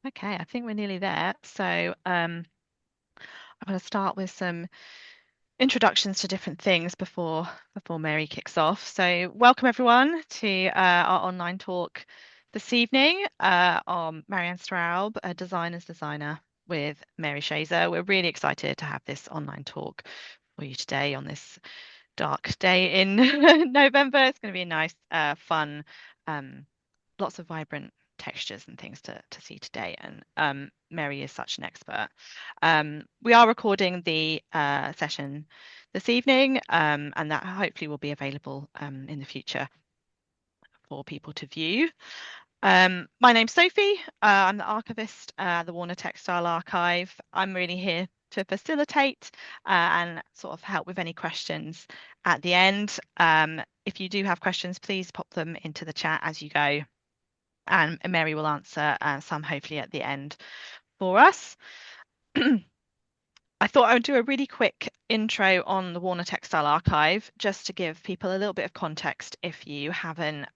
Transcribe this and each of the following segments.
Okay, I think we're nearly there. So I'm going to start with some introductions to different things before Mary kicks off. So welcome everyone to our online talk this evening on Marianne Straub, a designer's designer with Mary Schoeser. We're really excited to have this online talk for you today on this dark day in November. It's going to be a nice, fun, um, lots of vibrant textures and things to see today. And Mary is such an expert. We are recording the session this evening, and that hopefully will be available in the future for people to view. My name's Sophie. I'm the archivist at the Warner Textile Archive. I'm really here to facilitate and sort of help with any questions at the end. If you do have questions, please pop them into the chat as you go, and Mary will answer some hopefully at the end for us. I thought I would do a really quick intro on the Warner Textile Archive just to give people a little bit of context if you haven't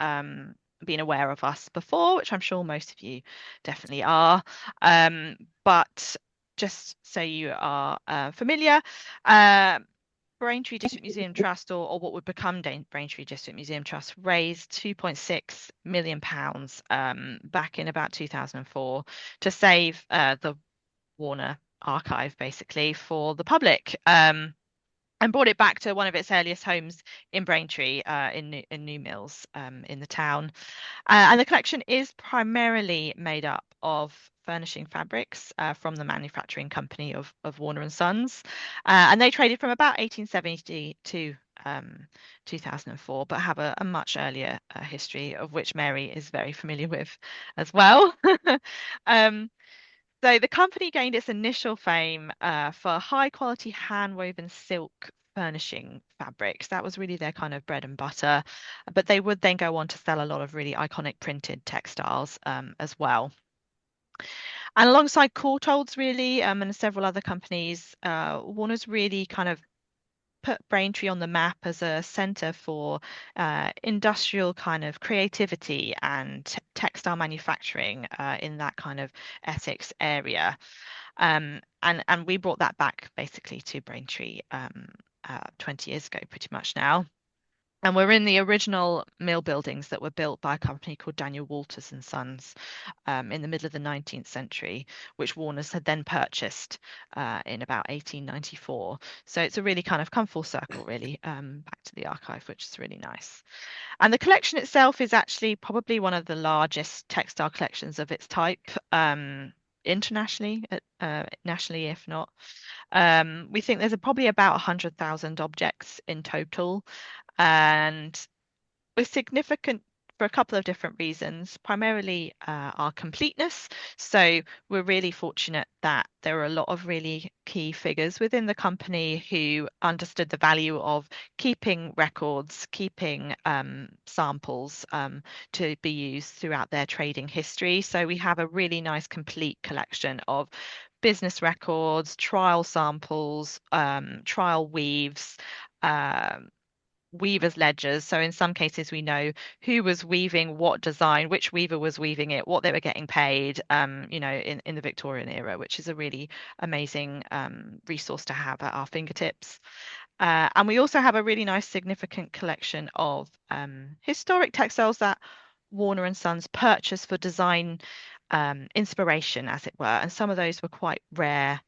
been aware of us before, which I'm sure most of you definitely are. But just so you are familiar, Braintree District Museum Trust, or what would become Braintree District Museum Trust, raised £2.6 million back in about 2004 to save the Warner archive basically for the public, and brought it back to one of its earliest homes in Braintree, in New Mills, in the town. And the collection is primarily made up of furnishing fabrics from the manufacturing company of Warner and Sons, and they traded from about 1870 to 2004, but have a much earlier history of which Mary is very familiar with as well. um, so the company gained its initial fame for high quality hand woven silk furnishing fabrics. That was really their kind of bread and butter. But they would then go on to sell a lot of really iconic printed textiles as well. And alongside Courtaulds, really, and several other companies, Warner's really kind of put Braintree on the map as a center for industrial kind of creativity and textile manufacturing in that kind of Essex area. And we brought that back basically to Braintree 20 years ago, pretty much now. And we're in the original mill buildings that were built by a company called Daniel Walters and Sons in the middle of the 19th century, which Warner's had then purchased in about 1894. So it's a really kind of come full circle, really, back to the archive, which is really nice. And the collection itself is actually probably one of the largest textile collections of its type. Internationally, nationally, if not. We think there's probably about 100,000 objects in total, and we're significant for a couple of different reasons, primarily our completeness. So we're really fortunate that there are a lot of really key figures within the company who understood the value of keeping records, keeping samples to be used throughout their trading history. So we have a really nice complete collection of business records, trial samples, trial weaves, weavers' ledgers. So in some cases, we know who was weaving what design, which weaver was weaving it, what they were getting paid, in the Victorian era, which is a really amazing resource to have at our fingertips. And we also have a really nice, significant collection of historic textiles that Warner and Sons purchased for design inspiration, as it were. And some of those were quite rare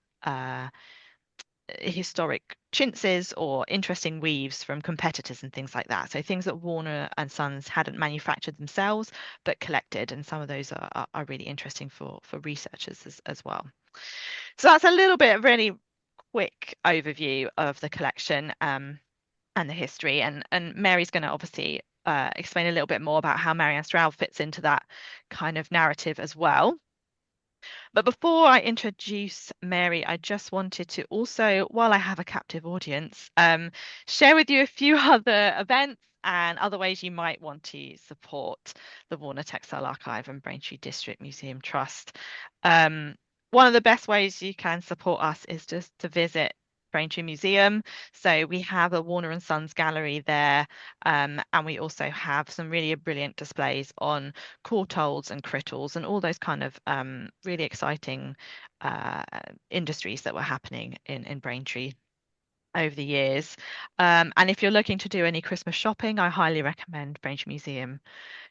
historic chintzes or interesting weaves from competitors and things like that. So things that Warner and Sons hadn't manufactured themselves but collected, and some of those are really interesting for researchers as well. So that's a little bit of really quick overview of the collection and the history. And Mary's going to obviously explain a little bit more about how Marianne Straub fits into that kind of narrative as well. But before I introduce Mary, I just wanted to also, while I have a captive audience, share with you a few other events and other ways you might want to support the Warner Textile Archive and Braintree District Museum Trust. One of the best ways you can support us is just to visit Braintree Museum. So we have a Warner and Sons gallery there, and we also have some really brilliant displays on courtolds and crittles and all those kind of really exciting industries that were happening in Braintree over the years. And if you're looking to do any Christmas shopping, I highly recommend Braintree Museum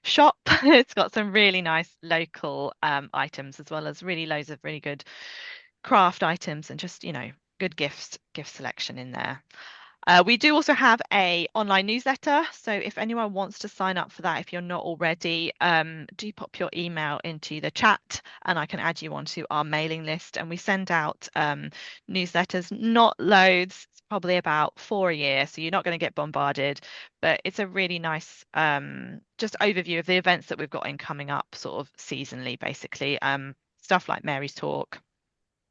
shop. It's got some really nice local items as well as really loads of really good craft items and just, good gift selection in there. We do also have a online newsletter. So if anyone wants to sign up for that, if you're not already, do pop your email into the chat and I can add you onto our mailing list. And we send out newsletters, not loads, it's probably about 4 a year. So you're not going to get bombarded, but it's a really nice just overview of the events that we've got in coming up sort of seasonally, basically. Stuff like Mary's talk,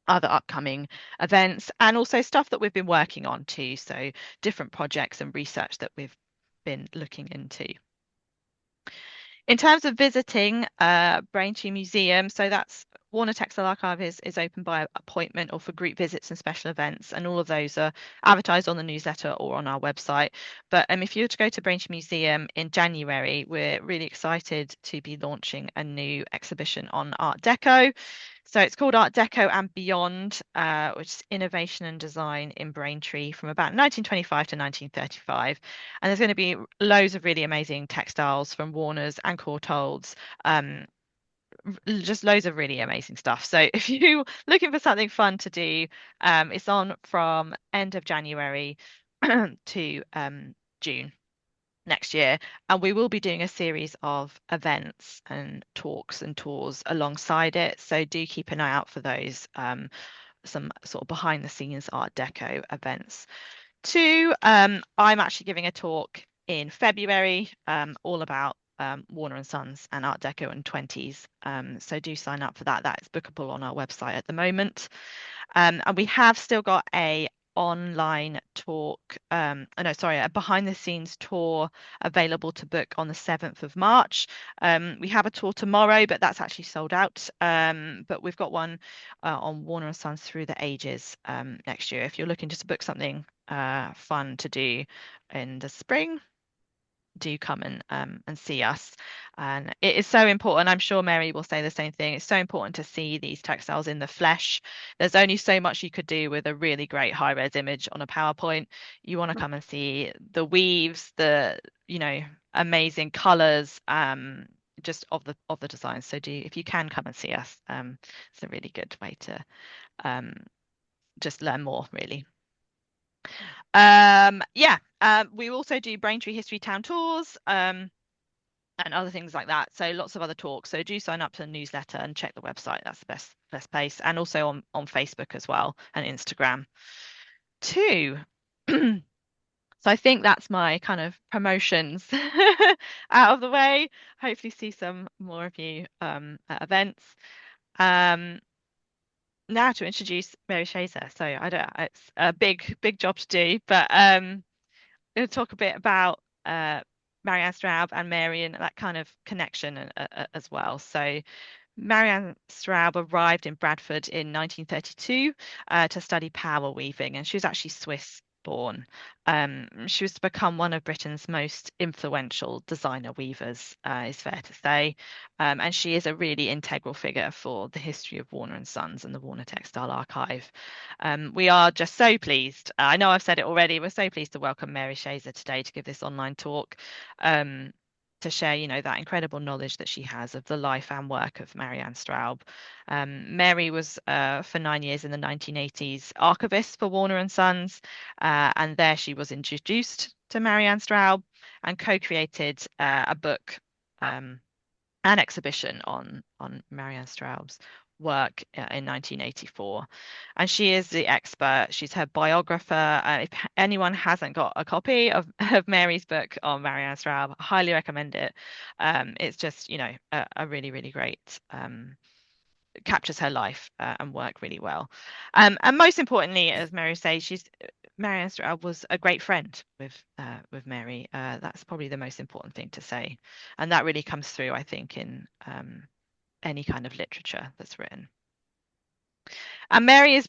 other upcoming events, and also stuff that we've been working on too. So different projects and research that we've been looking into. In terms of visiting Braintree Museum, so that's Warner Textile Archive is open by appointment or for group visits and special events, and all of those are advertised on the newsletter or on our website. But if you were to go to Braintree Museum in January, we're really excited to be launching a new exhibition on Art Deco. So it's called Art Deco and Beyond, which is innovation and design in Braintree from about 1925 to 1935. And there's going to be loads of really amazing textiles from Warner's and Courtaulds, just loads of really amazing stuff. So if you're looking for something fun to do, it's on from end of January to June next year, and we will be doing a series of events and talks and tours alongside it, so do keep an eye out for those, some sort of behind the scenes Art Deco events too. I'm actually giving a talk in February all about Warner and Sons and Art Deco and 20s, so do sign up for that. That is bookable on our website at the moment. And we have still got a online talk, no, sorry, a behind the scenes tour available to book on the 7th of March. We have a tour tomorrow, but that's actually sold out. But we've got one on Warner and Sons Through the Ages next year. If you're looking just to book something fun to do in the spring, do come and see us. And it is so important. I'm sure Mary will say the same thing. It's so important to see these textiles in the flesh. There's only so much you could do with a really great high-res image on a PowerPoint. You want to come and see the weaves, the amazing colors, just of the design. So if you can come and see us, it's a really good way to just learn more, really. We also do Braintree History Town tours and other things like that. So lots of other talks. So do sign up to the newsletter and check the website. That's the best place. And also on Facebook as well and Instagram too. So I think that's my kind of promotions out of the way. Hopefully see some more of you at events. Now to introduce Mary Schoeser. So it's a big job to do, but going to talk a bit about Marianne Straub and Mary and that kind of connection as well. So Marianne Straub arrived in Bradford in 1932 to study power weaving, and she was actually Swiss born. She was to become one of Britain's most influential designer weavers, is fair to say. And she is a really integral figure for the history of Warner and Sons and the Warner Textile Archive. We are just so pleased. I know I've said it already. We're so pleased to welcome Mary Schoeser today to give this online talk. To share, that incredible knowledge that she has of the life and work of Marianne Straub. Mary was for 9 years in the 1980s archivist for Warner and Sons, and there she was introduced to Marianne Straub and co-created a book, an exhibition on Marianne Straub's work in 1984, and she is the expert. She's her biographer. If anyone hasn't got a copy of Mary's book on Marianne Straub, I highly recommend it. It's just a really great, captures her life and work really well, and most importantly, as Mary says, Marianne Straub was a great friend with Mary. That's probably the most important thing to say, and that really comes through, I think, in any kind of literature that's written. And Mary is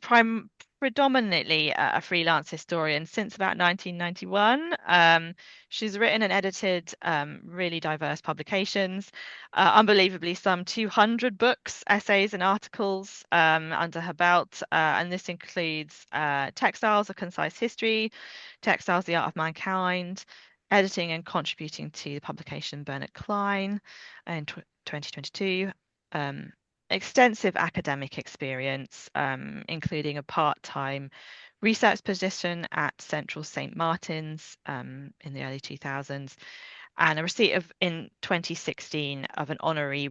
predominantly a freelance historian since about 1991. She's written and edited really diverse publications, unbelievably some 200 books, essays, and articles under her belt. And this includes Textiles, A Concise History, Textiles, The Art of Mankind, editing and contributing to the publication Bernard Klein in 2022. Extensive academic experience, including a part-time research position at Central St. Martin's in the early 2000s, and a receipt of in 2016 of an honorary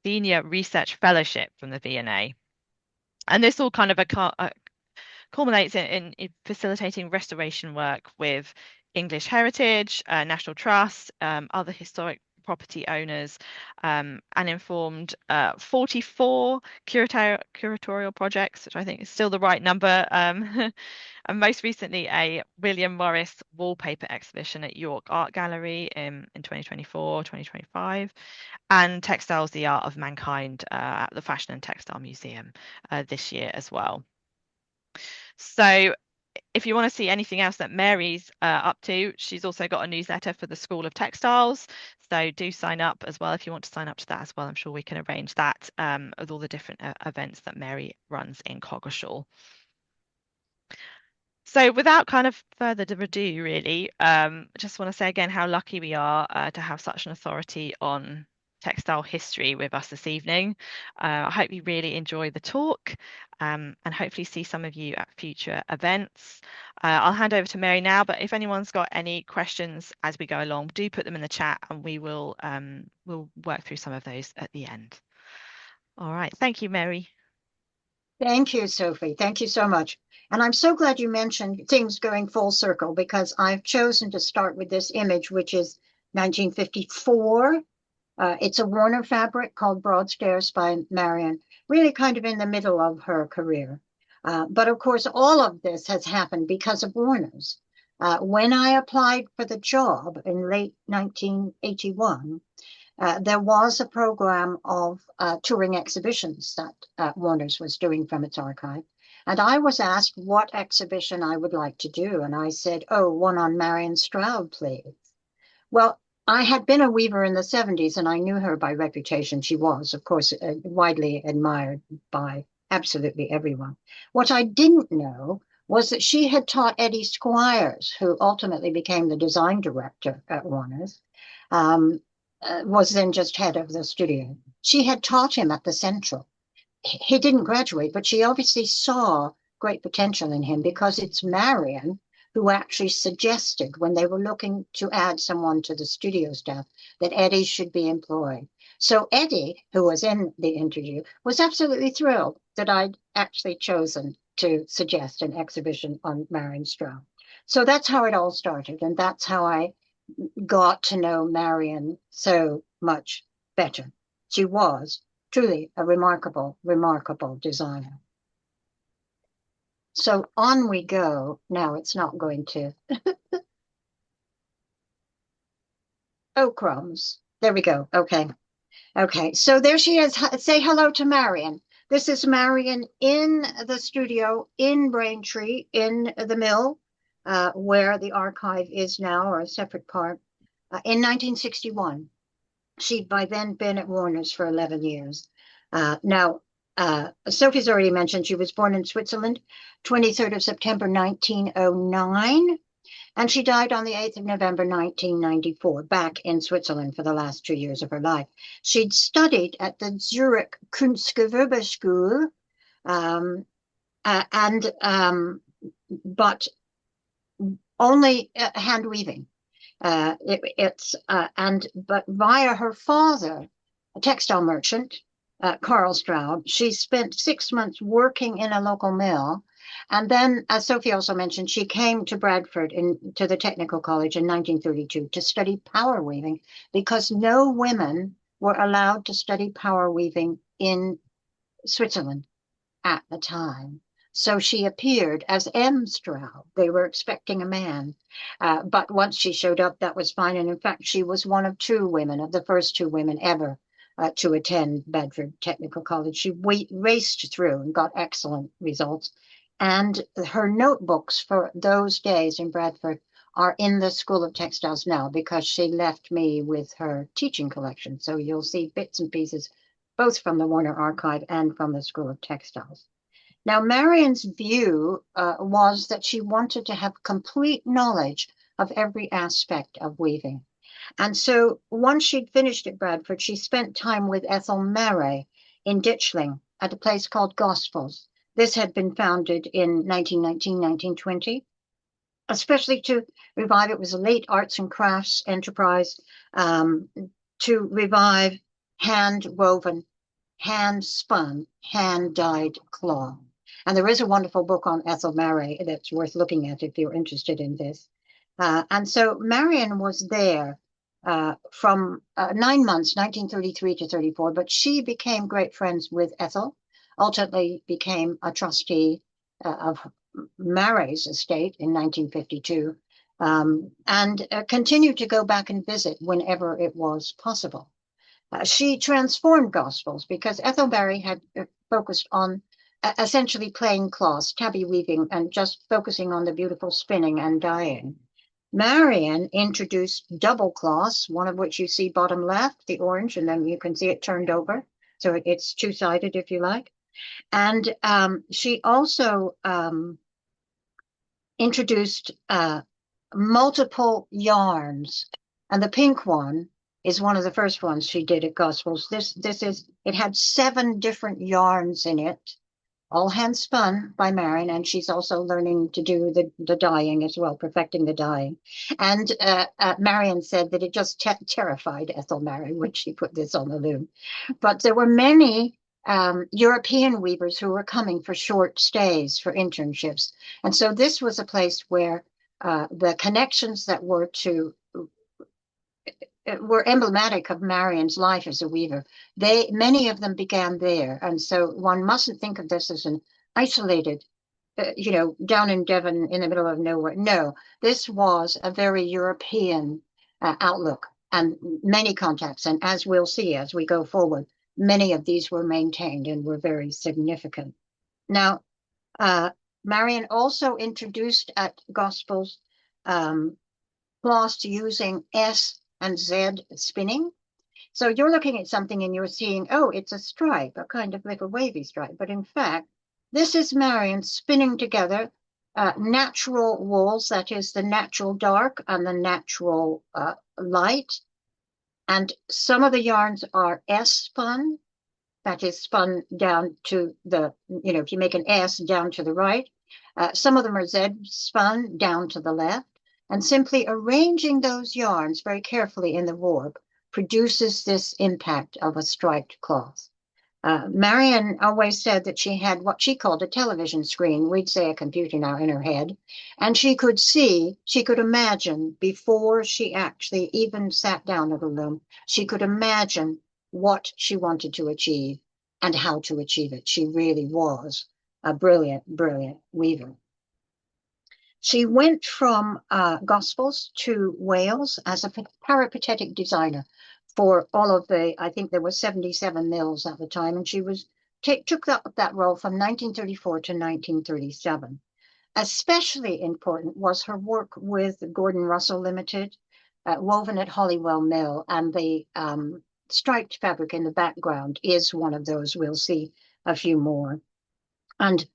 senior research fellowship from the V&A. And this all kind of culminates in facilitating restoration work with English Heritage, National Trust, other historic property owners, and informed 44 curatorial projects, which I think is still the right number. And most recently, a William Morris wallpaper exhibition at York Art Gallery in 2024, 2025, and Textiles, The Art of Mankind at the Fashion and Textile Museum this year as well. So if you want to see anything else that Mary's up to, she's also got a newsletter for the School of Textiles. So do sign up as well if you want to sign up to that as well. I'm sure we can arrange that with all the different events that Mary runs in Coggeshall. So without kind of further ado, really, just want to say again how lucky we are to have such an authority on textile history with us this evening. I hope you really enjoy the talk and hopefully see some of you at future events. I'll hand over to Mary now, but if anyone's got any questions as we go along, do put them in the chat and we'll work through some of those at the end. All right, thank you, Mary. Thank you, Sophie. Thank you so much. And I'm so glad you mentioned things going full circle, because I've chosen to start with this image, which is 1954. It's a Warner fabric called Broadstairs by Marianne, really kind of in the middle of her career. But of course, all of this has happened because of Warner's. When I applied for the job in late 1981, there was a program of touring exhibitions that Warner's was doing from its archive. And I was asked what exhibition I would like to do. And I said, oh, one on Marianne Straub, please. Well, I had been a weaver in the 70s, and I knew her by reputation. She was, of course, widely admired by absolutely everyone. What I didn't know was that she had taught Eddie Squires, who ultimately became the design director at Warner's, was then just head of the studio. She had taught him at the Central. He didn't graduate, but she obviously saw great potential in him, because it's Marianne who actually suggested, when they were looking to add someone to the studio staff, that Eddie should be employed. So Eddie, who was in the interview, was absolutely thrilled that I'd actually chosen to suggest an exhibition on Marianne Straub. So that's how it all started, and that's how I got to know Marianne so much better. She was truly a remarkable, remarkable designer. So on we go. Now it's not going to. Oh, crumbs. There we go. Okay. Okay. So there she is. Say hello to Marianne. This is Marianne in the studio in Braintree, in the mill, where the archive is now, or a separate part, in 1961. She'd by then been at Warner's for 11 years. Now, Sophie's already mentioned she was born in Switzerland, 23rd of September 1909, and she died on the 8th of November 1994, back in Switzerland for the last 2 years of her life. She'd studied at the Zurich Kunstgewerbeschule, but only hand weaving. But via her father, a textile merchant, Carl Straub, she spent 6 months working in a local mill. And then, as Sophie also mentioned, she came to Bradford to the Technical College in 1932 to study power weaving, because no women were allowed to study power weaving in Switzerland at the time. So she appeared as M. Straub. They were expecting a man. But once she showed up, that was fine. And in fact, she was one of 2 women, of the first 2 women ever to attend Bedford Technical College. She raced through and got excellent results. And her notebooks for those days in Bradford are in the School of Textiles now because she left me with her teaching collection. So you'll see bits and pieces both from the Warner Archive and from the School of Textiles. Now, Marianne's view was that she wanted to have complete knowledge of every aspect of weaving. And so once she'd finished at Bradford, she spent time with Ethel Mary in Ditchling at a place called Gospels. This had been founded in 1919, 1920, especially to revive, it was a late arts and crafts enterprise, to revive hand-woven, hand-spun, hand-dyed cloth. And there is a wonderful book on Ethel Mary that's worth looking at if you're interested in this. And so Marianne was there from 9 months, 1933 to 34, but she became great friends with Ethel, ultimately became a trustee of Mary's estate in 1952, and continued to go back and visit whenever it was possible. She transformed Gospels because Ethel Mary had focused on essentially plain cloths, tabby weaving, and just focusing on the beautiful spinning and dyeing. Marianne introduced double cloths, one of which you see bottom left, the orange, and then you can see it turned over. So it's two-sided, if you like. And she also introduced multiple yarns. And the pink one is one of the first ones she did at Gospels. It had 7 different yarns in it, all hand spun by Marianne, and she's also learning to do the dyeing as well, perfecting the dyeing. And Marianne said that it just terrified Ethel Mary when she put this on the loom. But there were many European weavers who were coming for short stays, for internships. And so this was a place where the connections that were emblematic of Marianne's life as a weaver. Many of them began there. And so one mustn't think of this as an isolated, down in Devon in the middle of nowhere. No, this was a very European outlook and many contacts. And as we'll see as we go forward, many of these were maintained and were very significant. Now, Marianne also introduced at Gospels cloths using S and Z spinning. So you're looking at something and you're seeing, oh, it's a stripe, a kind of little wavy stripe. But in fact, this is Marianne spinning together natural wools, that is the natural dark and the natural light. And some of the yarns are S spun, that is spun down to the, if you make an S down to the right. Some of them are Z spun down to the left. And simply arranging those yarns very carefully in the warp produces this impact of a striped cloth. Marianne always said that she had what she called a television screen, we'd say a computer now, in her head, and she could imagine before she actually even sat down at a loom, she could imagine what she wanted to achieve and how to achieve it. She really was a brilliant, brilliant weaver. She went from Gospels to Wales as a peripatetic designer for all of I think there were 77 mills at the time, and she took that role from 1934 to 1937. Especially important was her work with Gordon Russell Limited, woven at Holywell Mill, and the striped fabric in the background is one of those. We'll see a few more. And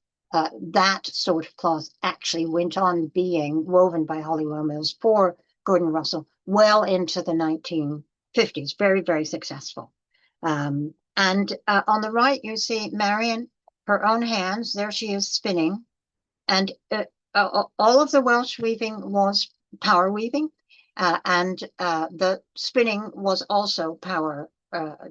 that sort of cloth actually went on being woven by Holywell Mills for Gordon Russell well into the 1950s. Very, very successful. And on the right, you see Marianne, her own hands. There she is spinning. And all of the Welsh weaving was power weaving. And the spinning was also power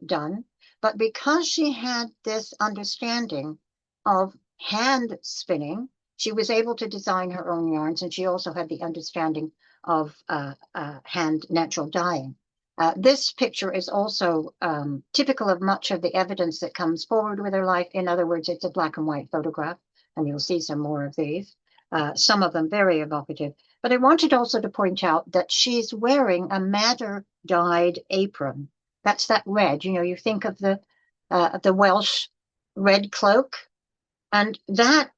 done. But because she had this understanding of hand spinning, she was able to design her own yarns, and she also had the understanding of hand natural dyeing. This picture is also typical of much of the evidence that comes forward with her life. In other words, it's a black and white photograph, and you'll see some more of these, some of them very evocative. But I wanted also to point out that she's wearing a madder dyed apron. That's that red. You think of the Welsh red cloak, and that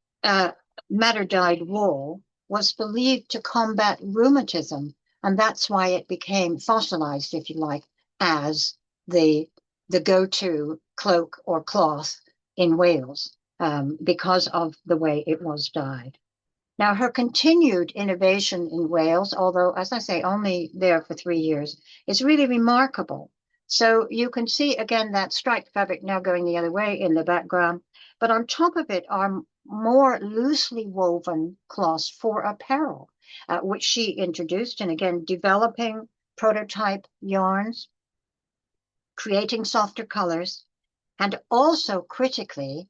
madder-dyed wool was believed to combat rheumatism, and that's why it became fossilized, if you like, as the the go-to cloak or cloth in Wales, because of the way it was dyed. Now, her continued innovation in Wales, although, as I say, only there for 3 years, is really remarkable. So you can see again that striped fabric now going the other way in the background, but on top of it are more loosely woven cloths for apparel, which she introduced, and again, developing prototype yarns, creating softer colors, and also critically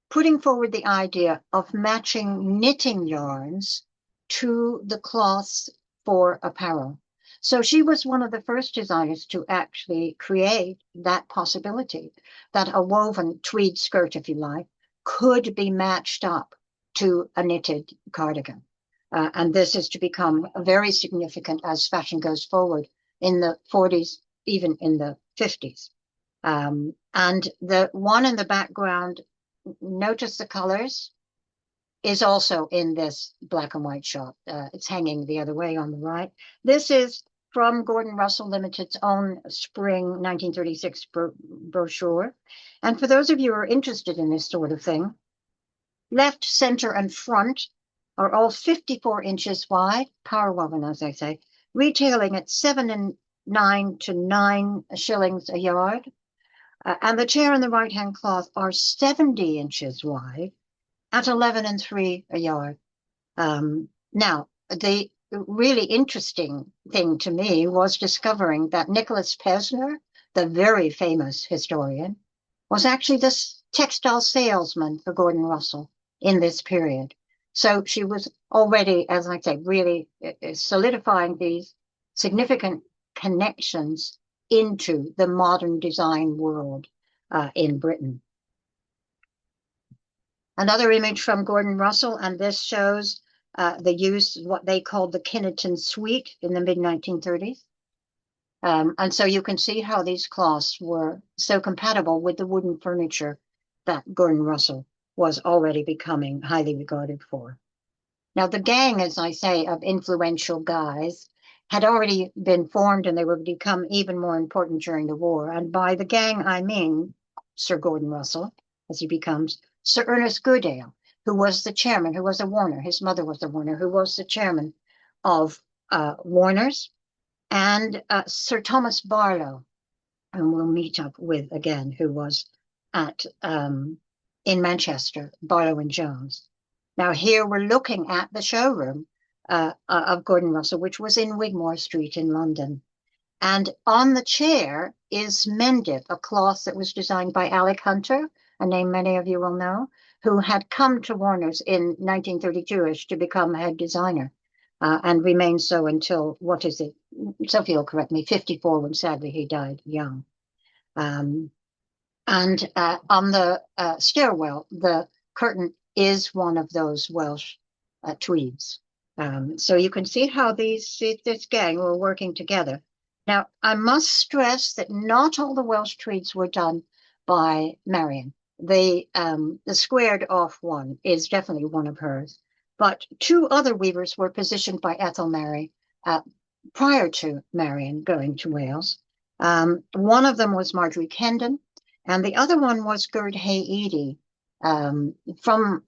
putting forward the idea of matching knitting yarns to the cloths for apparel. So she was one of the first designers to actually create that possibility that a woven tweed skirt, if you like, could be matched up to a knitted cardigan. And this is to become very significant as fashion goes forward in the 40s, even in the 50s. And the one in the background, notice the colors, is also in this black and white shot. It's hanging the other way on the right. This is from Gordon Russell Limited's own spring 1936 brochure. And for those of you who are interested in this sort of thing, left, center, and front are all 54 inches wide, power woven, as I say, retailing at 7 to 9 shillings a yard. And the chair and the right-hand cloth are 70 inches wide at 11 and 3 a yard. Now, the really interesting thing to me was discovering that Nicholas Pesner, the very famous historian, was actually this textile salesman for Gordon Russell in this period. So she was already, as I say, really solidifying these significant connections into the modern design world in Britain. Another image from Gordon Russell, and this shows the use of what they called the Kinnerton suite in the mid-1930s. And so you can see how these cloths were so compatible with the wooden furniture that Gordon Russell was already becoming highly regarded for. Now, the gang, as I say, of influential guys had already been formed, and they would become even more important during the war. And by the gang, I mean Sir Gordon Russell, as he becomes, Sir Ernest Goodale, who was the chairman, who was a Warner. His mother was a Warner, who was the chairman of Warner's, and Sir Thomas Barlow, whom we'll meet up with again, who was at in Manchester, Barlow and Jones. Now here we're looking at the showroom of Gordon Russell, which was in Wigmore Street in London. And on the chair is Mendip, a cloth that was designed by Alec Hunter, a name many of you will know, who had come to Warner's in 1932ish to become head designer, and remained so until, what is it? Sophie will correct me, 54, when sadly he died young. And on the stairwell, the curtain is one of those Welsh tweeds. So you can see how this gang were working together. Now, I must stress that not all the Welsh tweeds were done by Marianne. The squared off one is definitely one of hers, but two other weavers were positioned by Ethel Mary prior to Marianne going to Wales. One of them was Marjorie Kendon, and the other one was Gerd Hay Edie from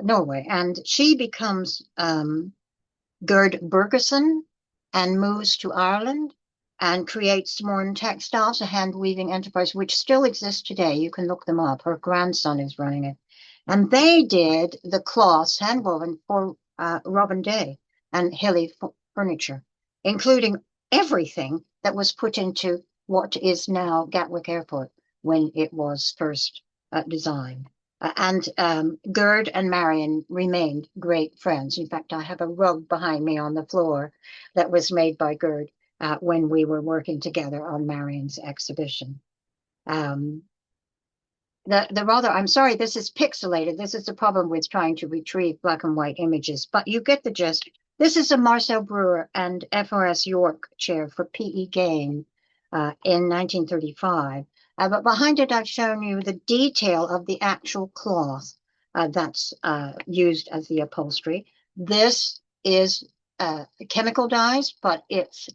Norway, and she becomes Gerd Bergerson and moves to Ireland and creates Morn Textiles, a hand weaving enterprise, which still exists today. You can look them up. Her grandson is running it. And they did the cloths, hand woven, for Robin Day and Hilly Furniture, including everything that was put into what is now Gatwick Airport when it was first designed. And Gerd and Marianne remained great friends. In fact, I have a rug behind me on the floor that was made by Gerd when we were working together on Marianne's exhibition. I'm sorry, this is pixelated. This is the problem with trying to retrieve black and white images, but you get the gist. This is a Marcel Breuer and FRS York chair for P.E. Gain in 1935. But behind it, I've shown you the detail of the actual cloth that's used as the upholstery. This is chemical dyes, but it's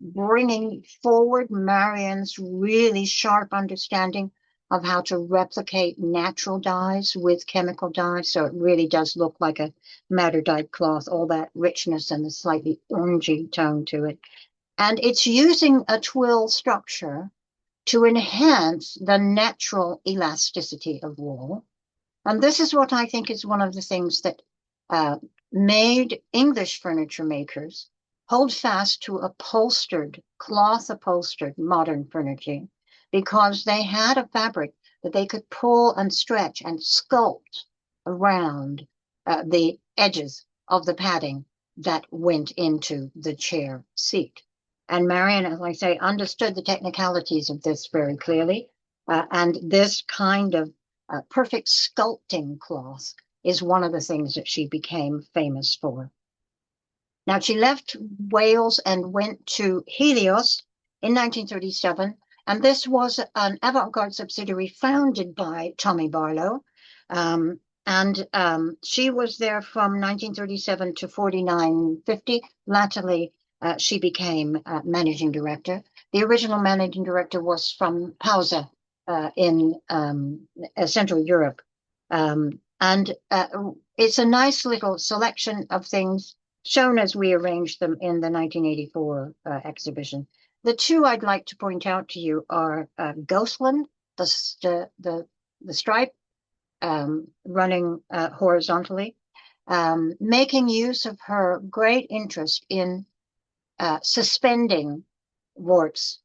bringing forward Marianne's really sharp understanding of how to replicate natural dyes with chemical dyes. So it really does look like a madder dyed cloth, all that richness and the slightly orangey tone to it. And it's using a twill structure to enhance the natural elasticity of wool. And this is what I think is one of the things that made English furniture makers hold fast to upholstered, cloth upholstered modern furniture, because they had a fabric that they could pull and stretch and sculpt around the edges of the padding that went into the chair seat. And Marianne, as I say, understood the technicalities of this very clearly. And this kind of perfect sculpting cloth is one of the things that she became famous for. Now, she left Wales and went to Helios in 1937, and this was an avant-garde subsidiary founded by Tommy Barlow. She was there from 1937 to 49-50. Latterly, she became managing director. The original managing director was from Pausa in Central Europe. It's a nice little selection of things shown as we arranged them in the 1984 exhibition. The two I'd like to point out to you are Ghostland, the stripe running horizontally, making use of her great interest in suspending warts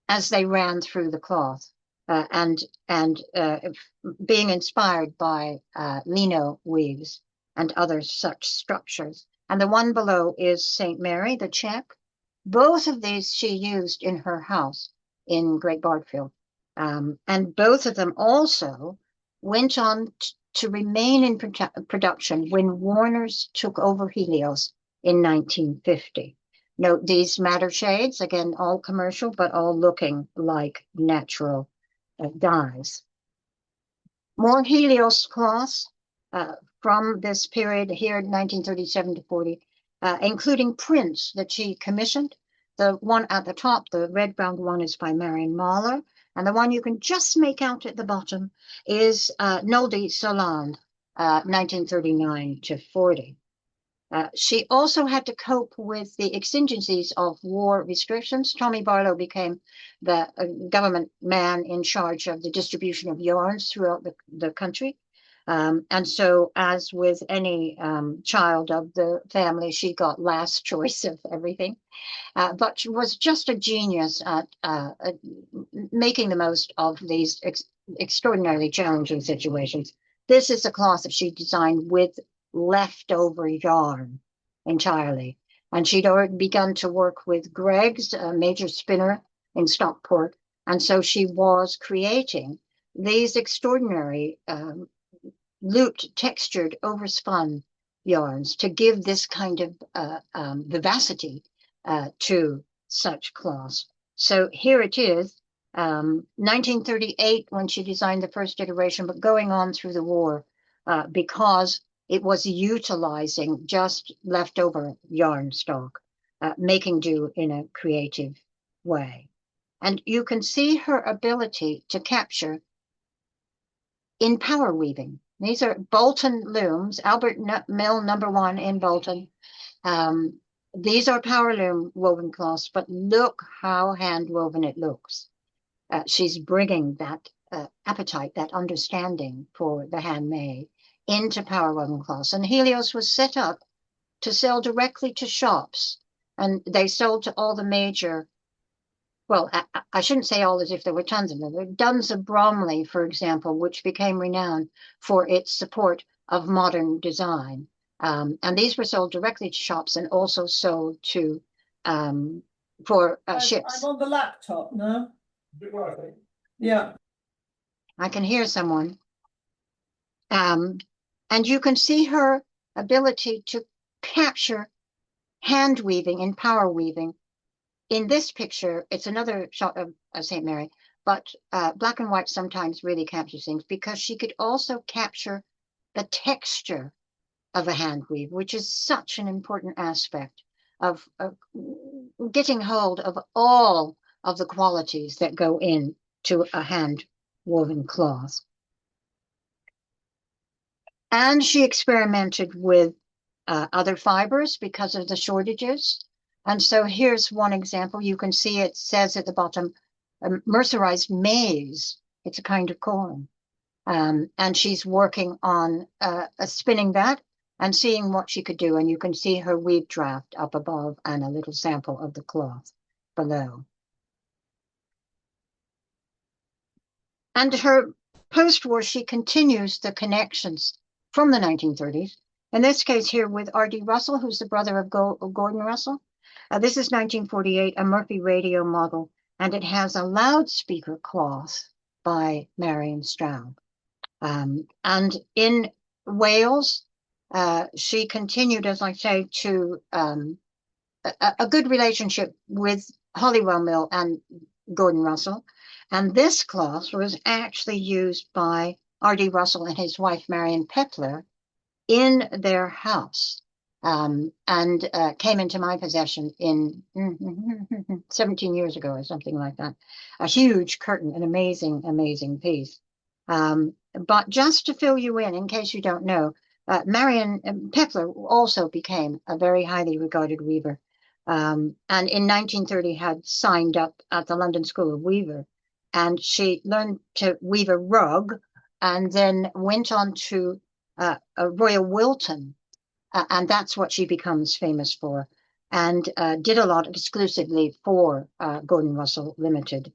as they ran through the cloth, and being inspired by lino weaves and other such structures. And the one below is St. Mary, the check. Both of these she used in her house in Great Bardfield. And both of them also went on to remain in production when Warner's took over Helios in 1950. Note these madder shades, again, all commercial, but all looking like natural dyes. More Helios cloths from this period here, 1937 to 40, including prints that she commissioned. The one at the top, the red-brown one, is by Marion Mahler, and the one you can just make out at the bottom is Nolde Soland, 1939 to 40. She also had to cope with the exigencies of war restrictions. Tommy Barlow became the government man in charge of the distribution of yarns throughout the country. And so, as with any child of the family, she got last choice of everything. But she was just a genius at making the most of these extraordinarily challenging situations. This is a cloth that she designed with leftover yarn entirely. And she'd already begun to work with Greg's, a major spinner in Stockport. And so she was creating these extraordinary looped, textured, overspun yarns to give this kind of vivacity to such cloths. So here it is, 1938 when she designed the first iteration, but going on through the war because it was utilizing just leftover yarn stock, making do in a creative way. And you can see her ability to capture in power weaving. These are Bolton looms, Albert Mill #1 in Bolton. These are power loom woven cloths, but look how hand woven it looks. She's bringing that appetite, that understanding for the handmade into power woven cloths. And Helios was set up to sell directly to shops. And they sold to all the major, well, I shouldn't say all as if there were tons of them. There were Duns of Bromley, for example, which became renowned for its support of modern design. And these were sold directly to shops and also sold to for ships. I'm on the laptop now. Yeah. I can hear someone. And you can see her ability to capture hand weaving and power weaving. In this picture, it's another shot of St. Mary, but black and white sometimes really captures things because she could also capture the texture of a hand weave, which is such an important aspect of getting hold of all of the qualities that go into a hand woven cloth. And she experimented with other fibers because of the shortages. And so here's one example. You can see it says at the bottom, mercerized maize. It's a kind of corn. And she's working on spinning that and seeing what she could do. And you can see her weave draft up above and a little sample of the cloth below. And her post-war, she continues the connections from the 1930s. In this case here with R.D. Russell, who's the brother of Gordon Russell. This is 1948, a Murphy radio model, and it has a loudspeaker cloth by Marianne Straub. And in Wales, she continued, as I say, to a good relationship with Holywell Mill and Gordon Russell. And this cloth was actually used by R.D. Russell and his wife, Marianne Pepler, in their house, and came into my possession in 17 years ago or something like that. A huge curtain, an amazing, amazing piece. But just to fill you in case you don't know, Marianne Pepler also became a very highly regarded weaver. And in 1930 had signed up at the London School of Weaver. And she learned to weave a rug and then went on to Royal Wilton. And that's what she becomes famous for. And did a lot exclusively for Gordon Russell Limited.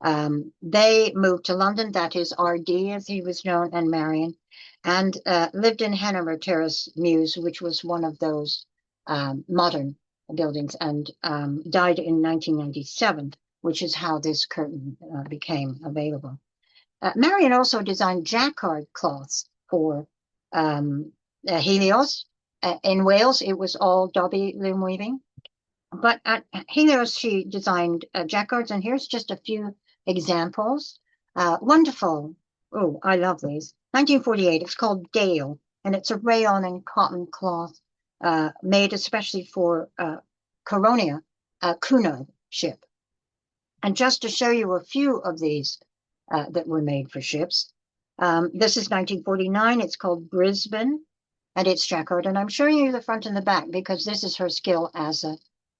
They moved to London, that is R.D. as he was known, and Marianne, and lived in Hanover Terrace Mews, which was one of those modern buildings, and died in 1997, which is how this curtain became available. Marianne also designed jacquard cloths for Helios. In Wales, it was all Dobby loom weaving. But at Helios, she designed jacquards, and here's just a few examples. Wonderful. Oh, I love these. 1948, it's called Dale, and it's a rayon and cotton cloth made especially for Coronia, a Cunard ship. And just to show you a few of these that were made for ships, this is 1949. It's called Brisbane, and it's jacquard. And I'm showing you the front and the back because this is her skill as a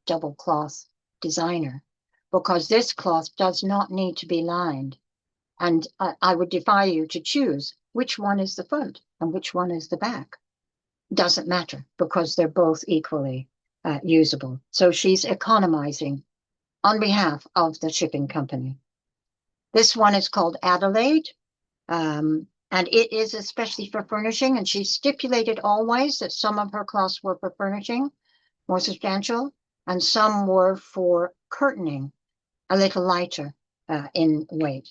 double cloth designer, because this cloth does not need to be lined. And I would defy you to choose which one is the front and which one is the back. Doesn't matter because they're both equally usable. So she's economizing on behalf of the shipping company. This one is called Adelaide, and it is especially for furnishing, and she stipulated always that some of her cloths were for furnishing, more substantial, and some were for curtaining, a little lighter in weight.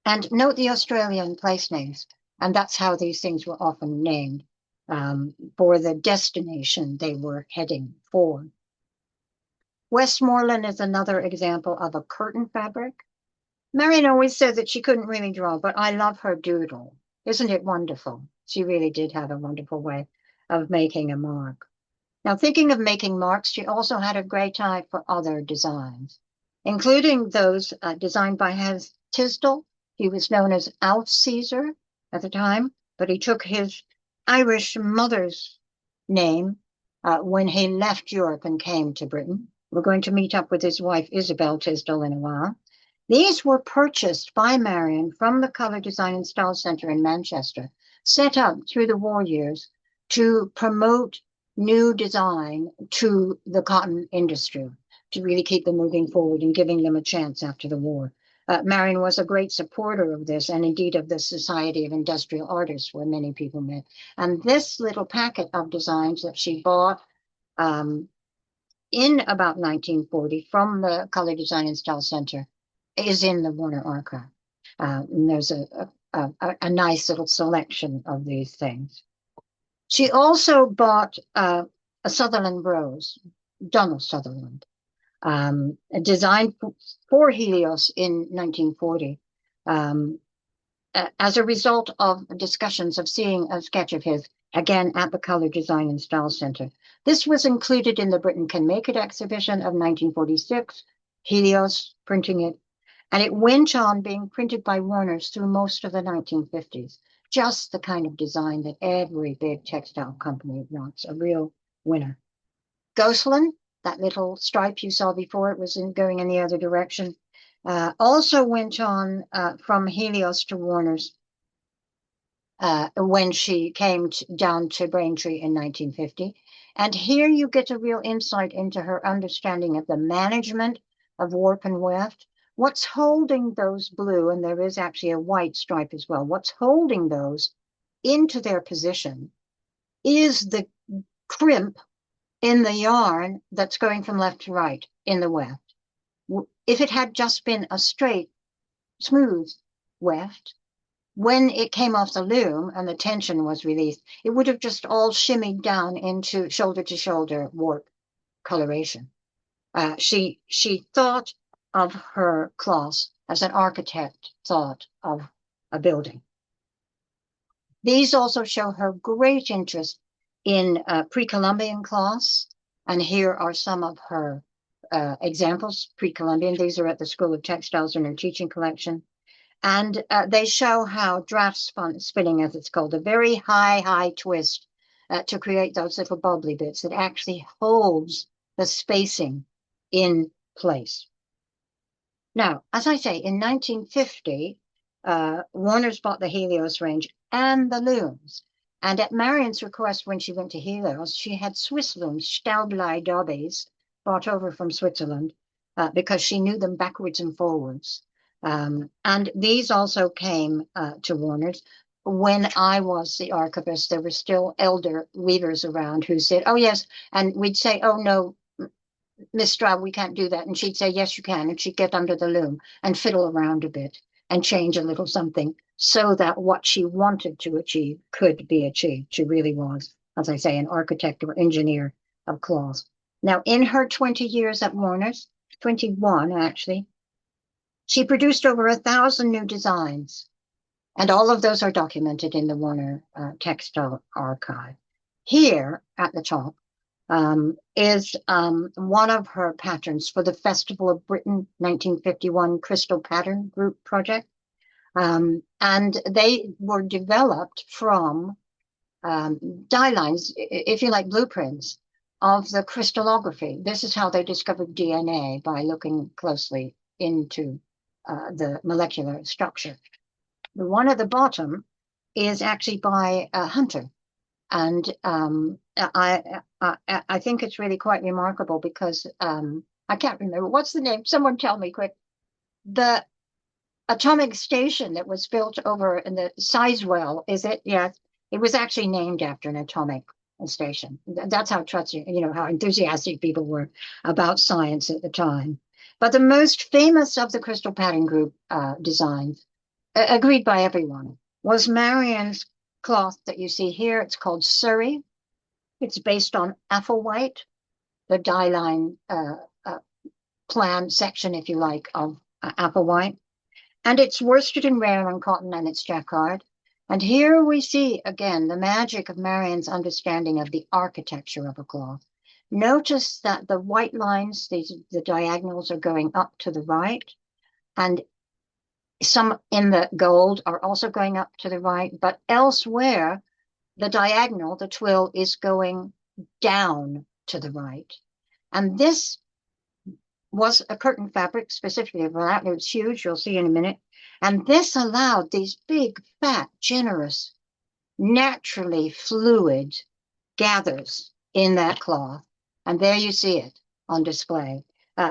And note the Australian place names, and that's how these things were often named for the destination they were heading for. Westmoreland is another example of a curtain fabric. Marianne always said that she couldn't really draw, but I love her doodle. Isn't it wonderful? She really did have a wonderful way of making a mark. Now, thinking of making marks, she also had a great eye for other designs, including those designed by Hans Tisdall. He was known as Alf Caesar at the time, but he took his Irish mother's name when he left Europe and came to Britain. We're going to meet up with his wife, Isabel Tisdall, in a while. These were purchased by Marianne from the Colour Design and Style Centre in Manchester, set up through the war years to promote new design to the cotton industry, to really keep them moving forward and giving them a chance after the war. Marianne was a great supporter of this, and indeed of the Society of Industrial Artists, where many people met. And this little packet of designs that she bought in about 1940 from the Colour Design and Style Centre is in the Warner Archive. And there's a nice little selection of these things. She also bought a Sutherland Rose, Donald Sutherland, designed for Helios in 1940. As a result of discussions of seeing a sketch of his, again, at the Color Design and Style Center. This was included in the Britain Can Make It exhibition of 1946, Helios printing it, and it went on being printed by Warner's through most of the 1950s. Just the kind of design that every big textile company wants, a real winner. Gosselin, that little stripe you saw before, it was going in the other direction, also went on from Helios to Warner's when she came down to Braintree in 1950. And here you get a real insight into her understanding of the management of warp and weft. What's holding those blue, and there is actually a white stripe as well, what's holding those into their position is the crimp in the yarn that's going from left to right in the weft. If it had just been a straight, smooth weft, when it came off the loom and the tension was released, it would have just all shimmied down into shoulder to shoulder warp coloration. She thought of her cloths as an architect thought of a building. These also show her great interest in pre-Columbian cloths, and here are some of her examples, pre-Columbian. These are at the School of Textiles in her teaching collection. And they show how draft spinning, as it's called, a very high twist to create those little bubbly bits that actually holds the spacing in place. Now, as I say, in 1950, Warner's bought the Helios range and the looms. And at Marianne's request, when she went to Helios, she had Swiss looms, Staublei Dobbies, brought over from Switzerland, because she knew them backwards and forwards. And these also came to Warner's. When I was the archivist, there were still elder weavers around who said, oh, yes. And we'd say, oh, no, Miss Straub, we can't do that. And she'd say, yes, you can. And she'd get under the loom and fiddle around a bit and change a little something so that what she wanted to achieve could be achieved. She really was, as I say, an architect or engineer of cloth. Now, in her 20 years at Warner's, 21 actually, she produced over 1,000 new designs, and all of those are documented in the Warner Textile Archive. Here at the top is one of her patterns for the Festival of Britain 1951 Crystal Pattern Group project. And they were developed from die lines, if you like, blueprints of the crystallography. This is how they discovered DNA, by looking closely into the molecular structure. The one at the bottom is actually by Hunter. And I think it's really quite remarkable because I can't remember. What's the name? Someone tell me quick. The atomic station that was built over in the Sizewell, is it? Yes. It was actually named after an atomic station. That's how trusting, how enthusiastic people were about science at the time. But the most famous of the Crystal Pattern Group designs, agreed by everyone, was Marianne's cloth that you see here. It's called Surrey. It's based on Applewhite, the dye line plan section, if you like, of Applewhite. And it's worsted and rayon cotton, and it's jacquard. And here we see, again, the magic of Marianne's understanding of the architecture of a cloth. Notice that the white lines, the diagonals, are going up to the right, and some in the gold are also going up to the right, but elsewhere, the diagonal, the twill, is going down to the right. And this was a curtain fabric specifically for that. It was huge, you'll see in a minute. And this allowed these big, fat, generous, naturally fluid gathers in that cloth. And there you see it on display.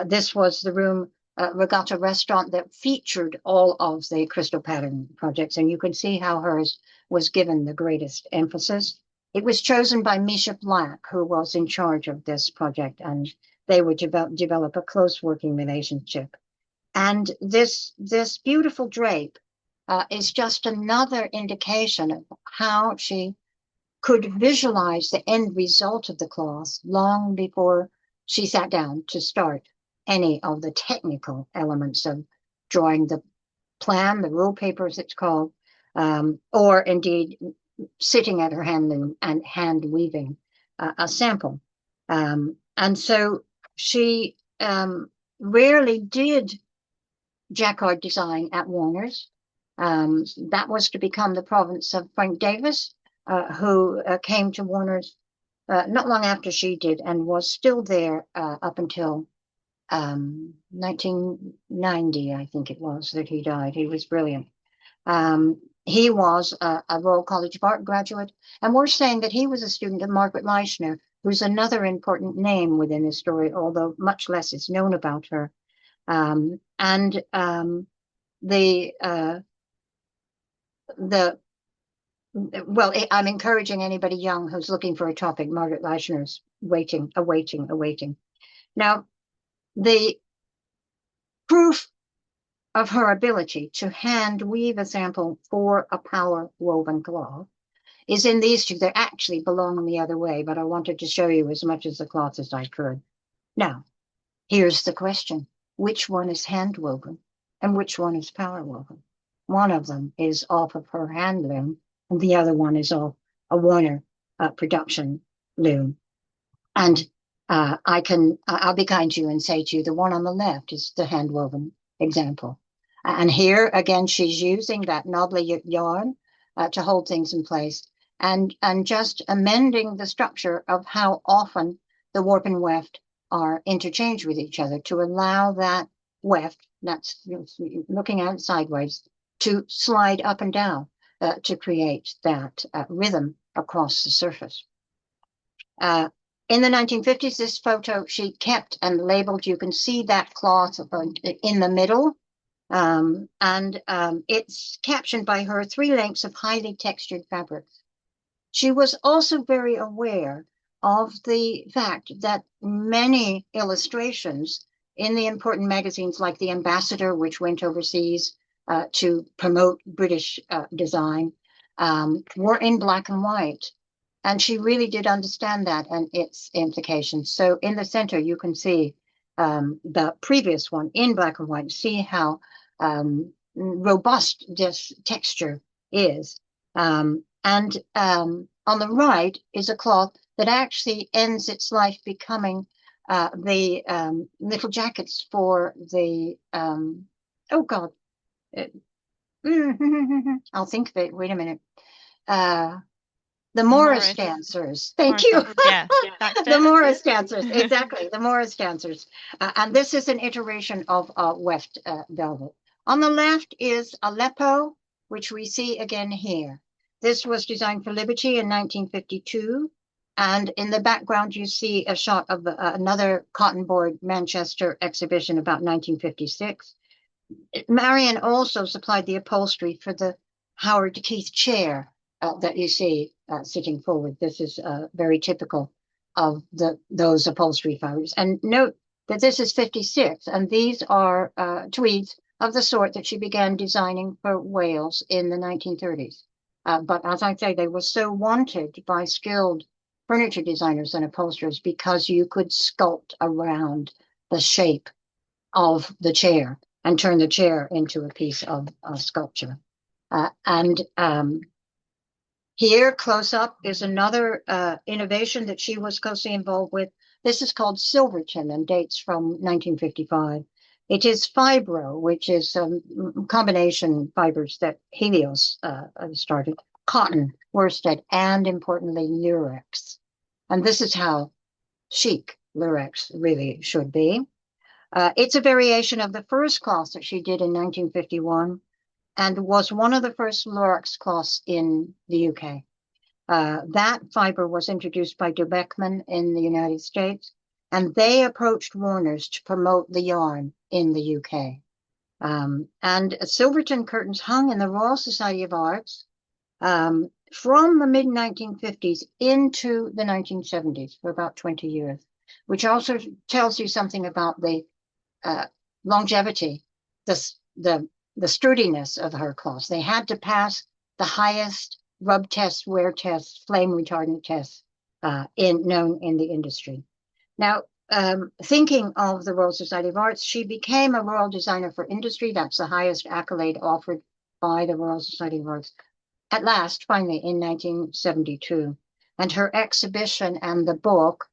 This was the room Regatta restaurant that featured all of the Crystal Pattern projects. And you can see how hers was given the greatest emphasis. It was chosen by Misha Black, who was in charge of this project, and they would develop a close working relationship. And this beautiful drape is just another indication of how she could visualize the end result of the cloth long before she sat down to start any of the technical elements of drawing the plan, the rule paper as it's called, or indeed sitting at her hand loom and hand weaving a sample. And so she rarely did jacquard design at Warner's. That was to become the province of Frank Davis, who came to Warner's not long after she did and was still there up until 1990, I think it was, that he died. He was brilliant. He was a Royal College of Art graduate, and we're saying that he was a student of Margaret Leishner, who's another important name within the story, although much less is known about her. Well, I'm encouraging anybody young who's looking for a topic. Margaret Leishner's awaiting. Now, the proof of her ability to hand weave a sample for a power woven cloth is in these two. They actually belong the other way, but I wanted to show you as much of the cloth as I could. Now, here's the question. Which one is hand woven and which one is power woven? One of them is off of her hand loom, and the other one is off a Warner production loom. And I'll be kind to you and say to you, the one on the left is the hand woven example. And here again, she's using that knobbly yarn to hold things in place and just amending the structure of how often the warp and weft are interchanged with each other to allow that weft, that's looking at it sideways, to slide up and down to create that rhythm across the surface. In the 1950s, this photo she kept and labeled. You can see that cloth in the middle, and it's captioned by her 3 lengths of highly textured fabrics. She was also very aware of the fact that many illustrations in the important magazines like The Ambassador, which went overseas to promote British design, were in black and white. And she really did understand that and its implications. So in the center, you can see the previous one in black and white. See how robust this texture is. And on the right is a cloth that actually ends its life becoming the little jackets for the, oh God, I'll think of it, wait a minute. The Morris dancers. Thank you. Yeah, the Morris dancers. Exactly. The Morris dancers. And this is an iteration of weft velvet. On the left is Aleppo, which we see again here. This was designed for Liberty in 1952. And in the background, you see a shot of another cotton board Manchester exhibition about 1956. Marianne also supplied the upholstery for the Howard Keith chair that you see sitting forward. This is very typical of those upholstery fibers. And note that this is 56, and these are tweeds of the sort that she began designing for Wales in the 1930s. But as I say, they were so wanted by skilled furniture designers and upholsterers because you could sculpt around the shape of the chair and turn the chair into a piece of sculpture. Here, close up, is another innovation that she was closely involved with. This is called Silverton and dates from 1955. It is fibro, which is combination fibers that Helios started, cotton, worsted, and importantly, lurex. And this is how chic lurex really should be. It's a variation of the first cloth that she did in 1951 and was one of the first lurex cloths in the UK. That fiber was introduced by de Beckman in the United States, and they approached Warner's to promote the yarn in the UK. And Silverton curtains hung in the Royal Society of Arts from the mid-1950s into the 1970s for about 20 years, which also tells you something about the longevity, the sturdiness of her cloths. They had to pass the highest rub tests, wear tests, flame retardant tests known in the industry. Now, thinking of the Royal Society of Arts, she became a Royal Designer for Industry. That's the highest accolade offered by the Royal Society of Arts. At last, finally, in 1972. And her exhibition and the book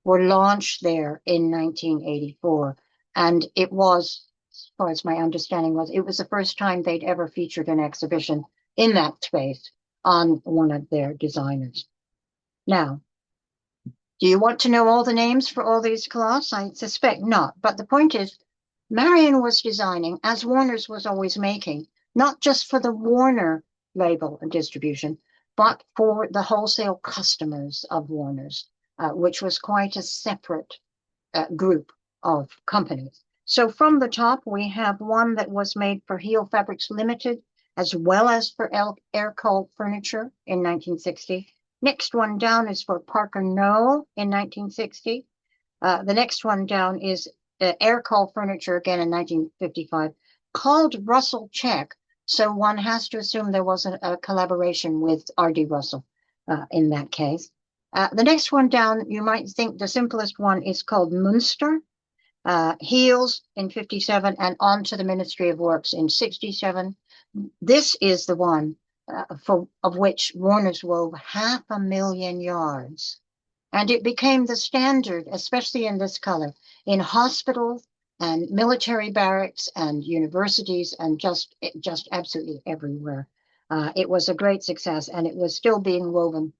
were launched there in 1984. And it was, as far as my understanding was, it was the first time they'd ever featured an exhibition in that space on one of their designers. Now, do you want to know all the names for all these cloths? I suspect not. But the point is, Marianne was designing, as Warner's was always making, not just for the Warner label and distribution, but for the wholesale customers of Warner's, which was quite a separate group of companies. So from the top, we have one that was made for Heel Fabrics Limited, as well as for Aircall Furniture in 1960. Next one down is for Parker Knoll in 1960. The next one down is Aircall Furniture again in 1955, called Russell Check. So one has to assume there was a collaboration with R.D. Russell in that case. The next one down, you might think the simplest one is called Munster. Heels in 57 and on to the Ministry of Works in 67. This is the one of which Warner's wove 500,000 yards. And it became the standard, especially in this color, in hospitals and military barracks and universities and just absolutely everywhere. It was a great success, and it was still being woven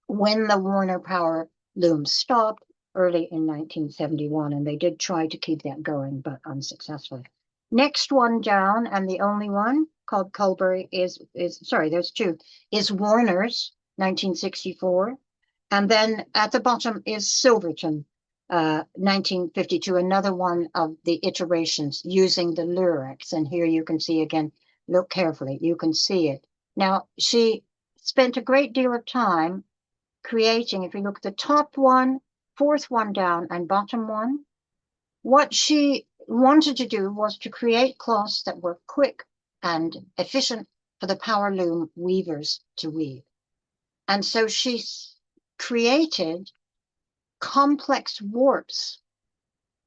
when the Warner Power loom stopped early in 1971, and they did try to keep that going, but unsuccessfully. Next one down, and the only one called Culbury is there's two, is Warner's, 1964. And then at the bottom is Silverton, 1952, another one of the iterations using the Lurex. And here you can see again, look carefully, you can see it. Now, she spent a great deal of time creating, if you look at the top one, fourth one down, and bottom one, what she wanted to do was to create cloths that were quick and efficient for the power loom weavers to weave. And so she created complex warps.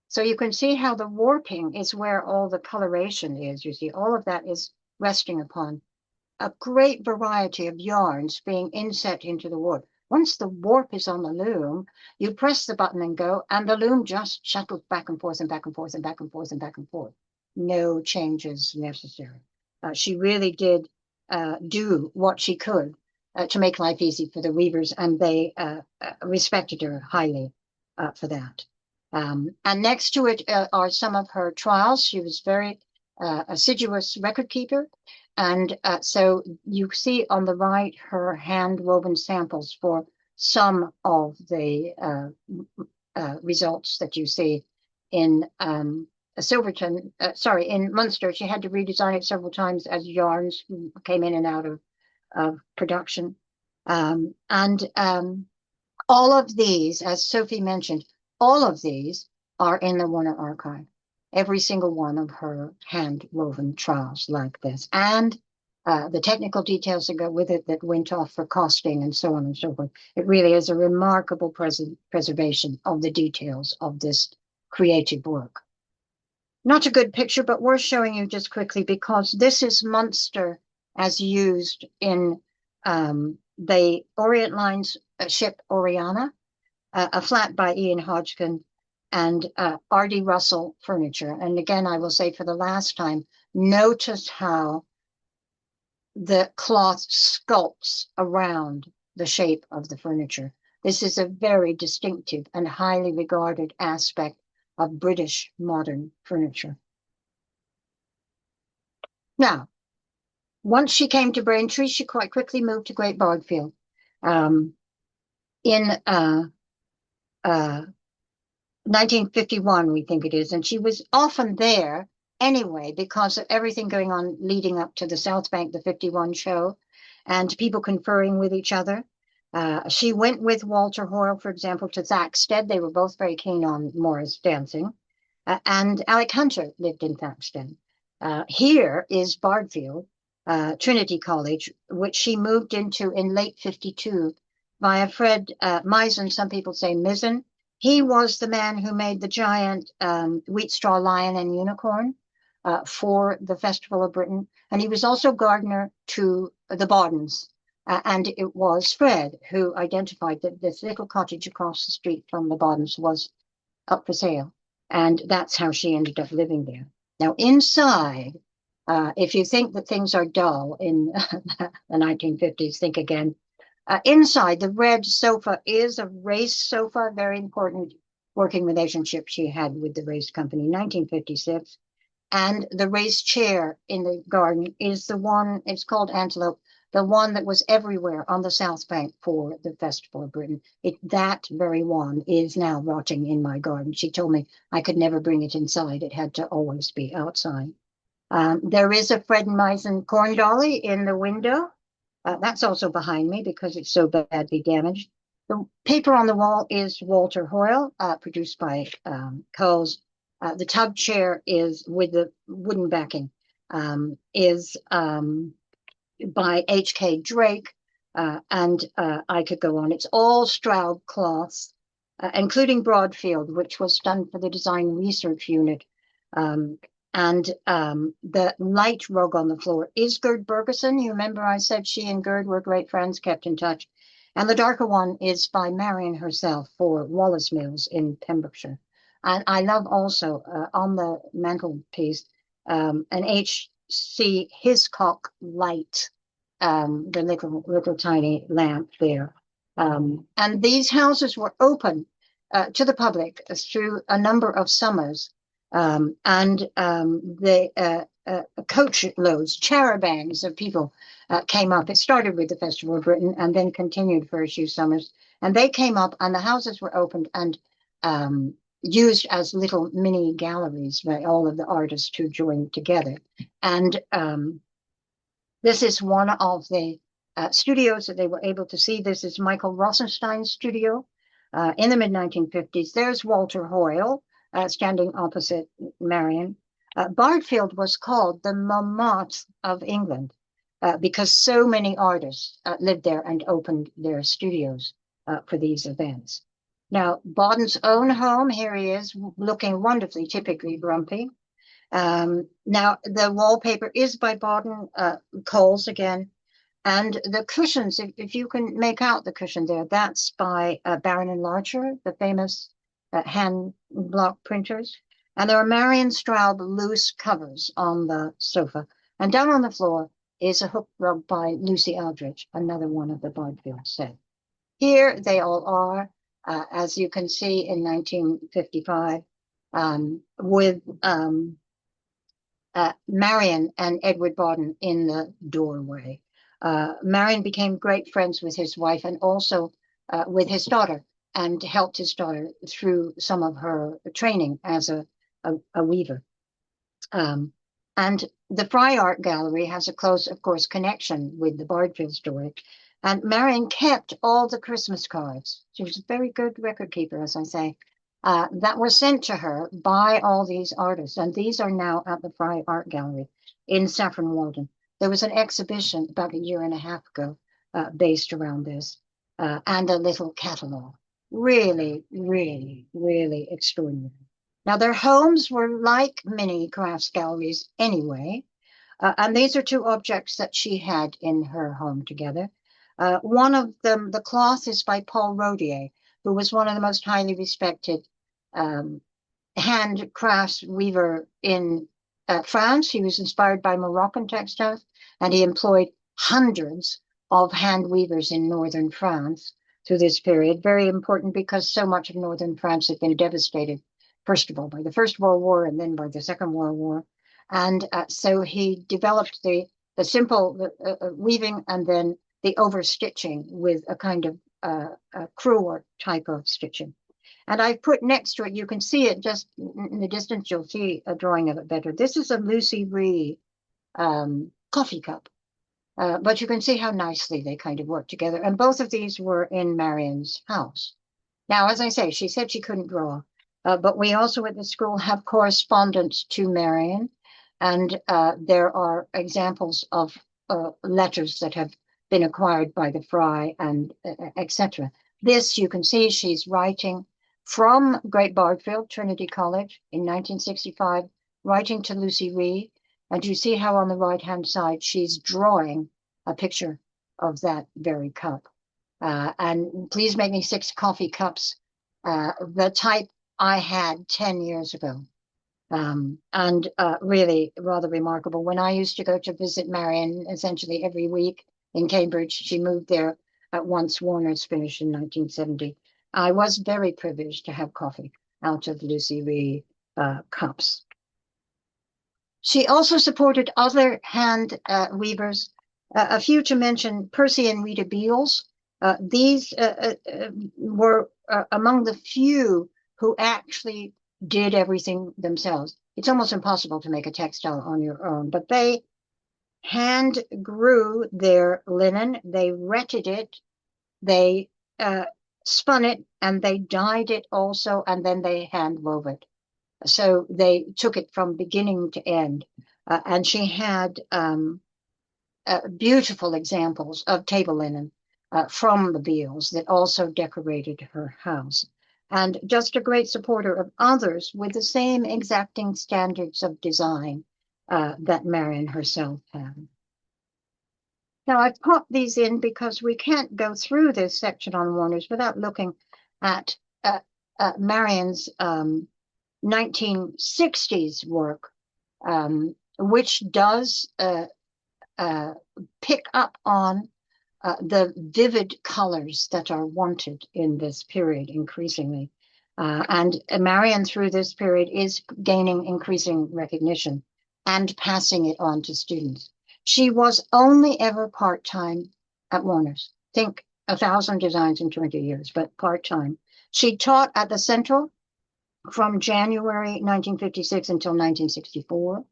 So you can see how the warping is where all the coloration is. You see, all of that is resting upon a great variety of yarns being inset into the warp. Once the warp is on the loom, you press the button and go, and the loom just shuttles back and forth and back and forth and back and forth and back and forth. No changes necessary. She really did do what she could to make life easy for the weavers, and they respected her highly for that. And next to it are some of her trials. She was very assiduous record keeper. And so you see on the right her hand-woven samples for some of the results that you see in Silverton, in Munster. She had to redesign it several times as yarns came in and out of production. All of these, as Sophie mentioned, all of these are in the Warner archive. Every single one of her hand-woven trials like this, and the technical details that go with it that went off for costing and so on and so forth. It really is a remarkable preservation of the details of this creative work. Not a good picture, but worth showing you just quickly, because this is Munster as used in the Orient Line's ship Oriana, a flat by Ian Hodgkin, and R.D. Russell furniture. And again, I will say for the last time, notice how the cloth sculpts around the shape of the furniture. This is a very distinctive and highly regarded aspect of British modern furniture. Now, once she came to Braintree, she quite quickly moved to Great Bardfield. In 1951, we think it is, and she was often there anyway because of everything going on leading up to the South Bank, the 51 show, and people conferring with each other. She went with Walter Hoyle, for example, to Thaxted. They were both very keen on Morris dancing, and Alec Hunter lived in Thaxted. Here is Bardfield, Trinity College, which she moved into in late 52 via Fred Misen, some people say Misen. He was the man who made the giant wheat straw lion and unicorn for the Festival of Britain. And he was also gardener to the Bawdens. And it was Fred who identified that this little cottage across the street from the Bawdens was up for sale. And that's how she ended up living there. Now, inside, if you think that things are dull in the 1950s, think again. Inside, the red sofa is a race sofa, very important working relationship she had with the race company, 1956. And the race chair in the garden is the one, it's called Antelope, the one that was everywhere on the South Bank for the Festival of Britain. That very one is now rotting in my garden. She told me I could never bring it inside. It had to always be outside. There is a Fred Misen corn dolly in the window. That's also behind me because it's so badly damaged. The paper on the wall is Walter Hoyle, produced by Coles. The tub chair is with the wooden backing, is by H.K. Drake, and I could go on. It's all Straub cloths, including Broadfield, which was done for the Design Research Unit. And the light rug on the floor is Gerd Bergeson. You remember I said she and Gerd were great friends, kept in touch. And the darker one is by Marianne herself for Wallace Mills in Pembrokeshire. And I love also on the mantelpiece an H.C. Hiscock light, the little tiny lamp there. And these houses were open to the public through a number of summers. And the coach loads, charabancs of people came up. It started with the Festival of Britain and then continued for a few summers. And they came up and the houses were opened and used as little mini galleries by all of the artists who joined together. And this is one of the studios that they were able to see. This is Michael Rosenstein's studio in the mid-1950s. There's Walter Hoyle standing opposite Marianne. Bardfield was called the Montmartre of England because so many artists lived there and opened their studios for these events. Now, Bawden's own home, here he is, looking wonderfully, typically grumpy. Now, the wallpaper is by Bawden, Coles again. And the cushions, if you can make out the cushion there, that's by Baron and Larcher, the famous hand block printers. And there are Marianne Straub loose covers on the sofa. And down on the floor is a hook rug by Lucy Aldrich, another one of the Bardfield set. Here they all are, as you can see in 1955, with Marianne and Edward Bawden in the doorway. Marianne became great friends with his wife and also with his daughter, and helped his daughter through some of her training as a weaver. And the Fry Art Gallery has a close, of course, connection with the Bardfield story. And Marianne kept all the Christmas cards. She was a very good record keeper, as I say, that were sent to her by all these artists. And these are now at the Fry Art Gallery in Saffron Walden. There was an exhibition about a year and a half ago based around this, and a little catalog. Really, really, really extraordinary. Now, their homes were like mini crafts galleries anyway, and these are two objects that she had in her home together. One of them, the cloth, is by Paul Rodier, who was one of the most highly respected handcrafts weaver in France. He was inspired by Moroccan textiles, and he employed hundreds of hand weavers in northern France through this period. Very important because so much of northern France had been devastated, first of all, by the First World War and then by the Second World War. And so he developed the simple weaving and then the overstitching with a kind of crewel type of stitching. And I put next to it, you can see it just in the distance, you'll see a drawing of it better. This is a Lucy Ree coffee cup. But you can see how nicely they kind of work together. And both of these were in Marianne's house. Now, as I say, she said she couldn't draw, but we also at the school have correspondence to Marianne. And there are examples of letters that have been acquired by the Fry and etc. This, you can see she's writing from Great Bardfield, Trinity College in 1965, writing to Lucy Ree. And you see how on the right-hand side, she's drawing a picture of that very cup. And please make me 6 coffee cups, the type I had 10 years ago. And really rather remarkable. When I used to go to visit Marianne essentially every week in Cambridge, she moved there at once Warner's finished in 1970. I was very privileged to have coffee out of Lucy Ree cups. She also supported other hand weavers, a few to mention Percy and Rita Beals. These were among the few who actually did everything themselves. It's almost impossible to make a textile on your own, but they hand grew their linen, they retted it, they spun it, and they dyed it also, and then they hand wove it. So they took it from beginning to end. And she had beautiful examples of table linen from the Beals that also decorated her house. And just a great supporter of others with the same exacting standards of design that Marianne herself had. Now, I've popped these in because we can't go through this section on Warner's without looking at Marianne's 1960s work, which does pick up on the vivid colors that are wanted in this period increasingly. And Marianne, through this period, is gaining increasing recognition and passing it on to students. She was only ever part-time at Warner's. Think 1,000 designs in 20 years, but part-time. She taught at the Central from January 1956 until 1964.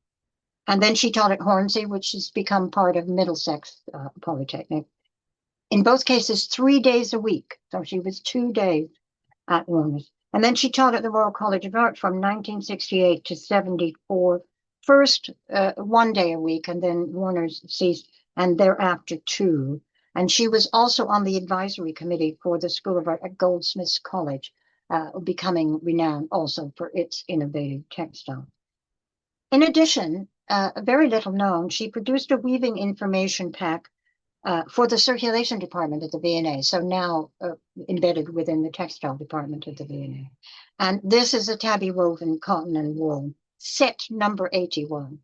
And then she taught at Hornsey, which has become part of Middlesex Polytechnic. In both cases, 3 days a week. So she was 2 days at Warner's. And then she taught at the Royal College of Art from 1968 to 74. First 1 day a week, and then Warner's ceased, and thereafter 2. And she was also on the advisory committee for the School of Art at Goldsmiths College, becoming renowned also for its innovative textile. In addition, very little known, she produced a weaving information pack for the circulation department at the V&A, so now embedded within the textile department at the V&A. And this is a tabby woven cotton and wool, set number 81.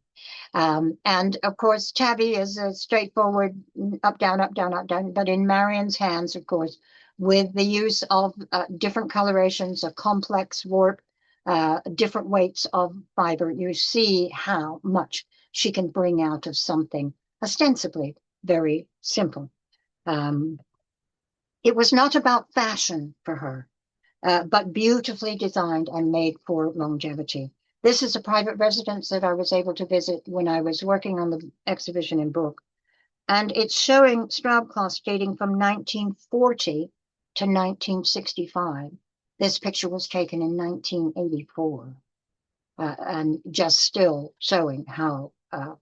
And of course, tabby is a straightforward up, down, up, down, up, down, but in Marianne's hands, of course, with the use of different colorations, a complex warp, different weights of fiber, you see how much she can bring out of something ostensibly very simple. It was not about fashion for her, but beautifully designed and made for longevity. This is a private residence that I was able to visit when I was working on the exhibition in Brook. And it's showing Straub cloths dating from 1940 to 1965. This picture was taken in 1984, and just still showing how,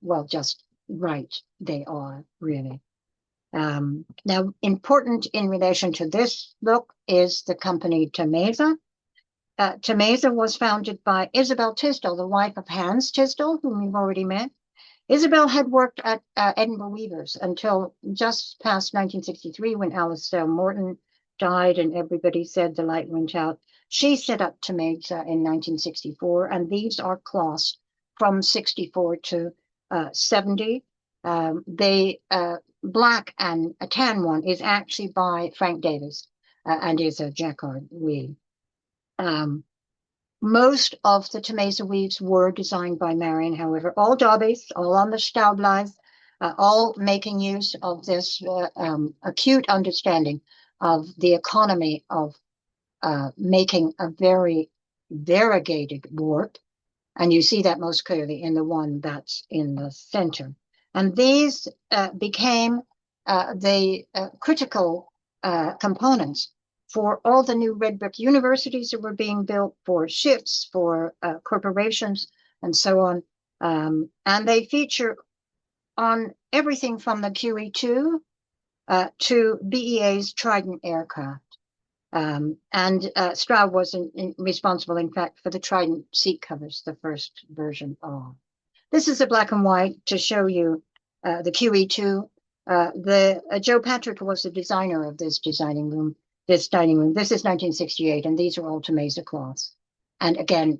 well, just right they are, really. Now, important in relation to this look is the company Temesa. Temesa was founded by Isabel Tisdall, the wife of Hans Tisdall, whom you've already met. Isabel had worked at Edinburgh Weavers until just past 1963 when Alasdair Morton died and everybody said the light went out. She set up Temesa in 1964, and these are cloths from 64 to 70. Black and a tan one is actually by Frank Davis and is a jacquard weave. Most of the Temesa weaves were designed by Marianne, however, all Dobbies, all on the Staubleis, all making use of this acute understanding of the economy of making a very variegated warp. And you see that most clearly in the one that's in the center. And these became the critical components for all the new red brick universities that were being built, for ships, for corporations, and so on. And they feature on everything from the QE2 to BEA's Trident aircraft. And Straub was responsible, in fact, for the Trident seat covers, the first version of. This is a black and white to show you the QE2. Joe Patrick was the designer of this dining room. This is 1968, and these are all Temesa cloths. And again,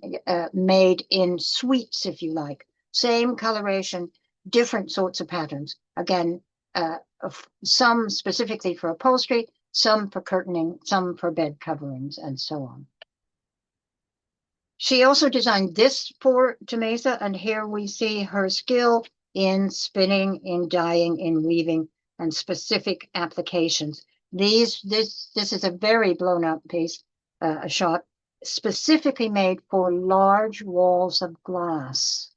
made in suites, if you like. Same coloration, different sorts of patterns. Again, some specifically for upholstery, some for curtaining, some for bed coverings, and so on. She also designed this for Temesa, and here we see her skill in spinning, in dyeing, in weaving, and specific applications. This is a very blown up piece, a shot specifically made for large walls of glass.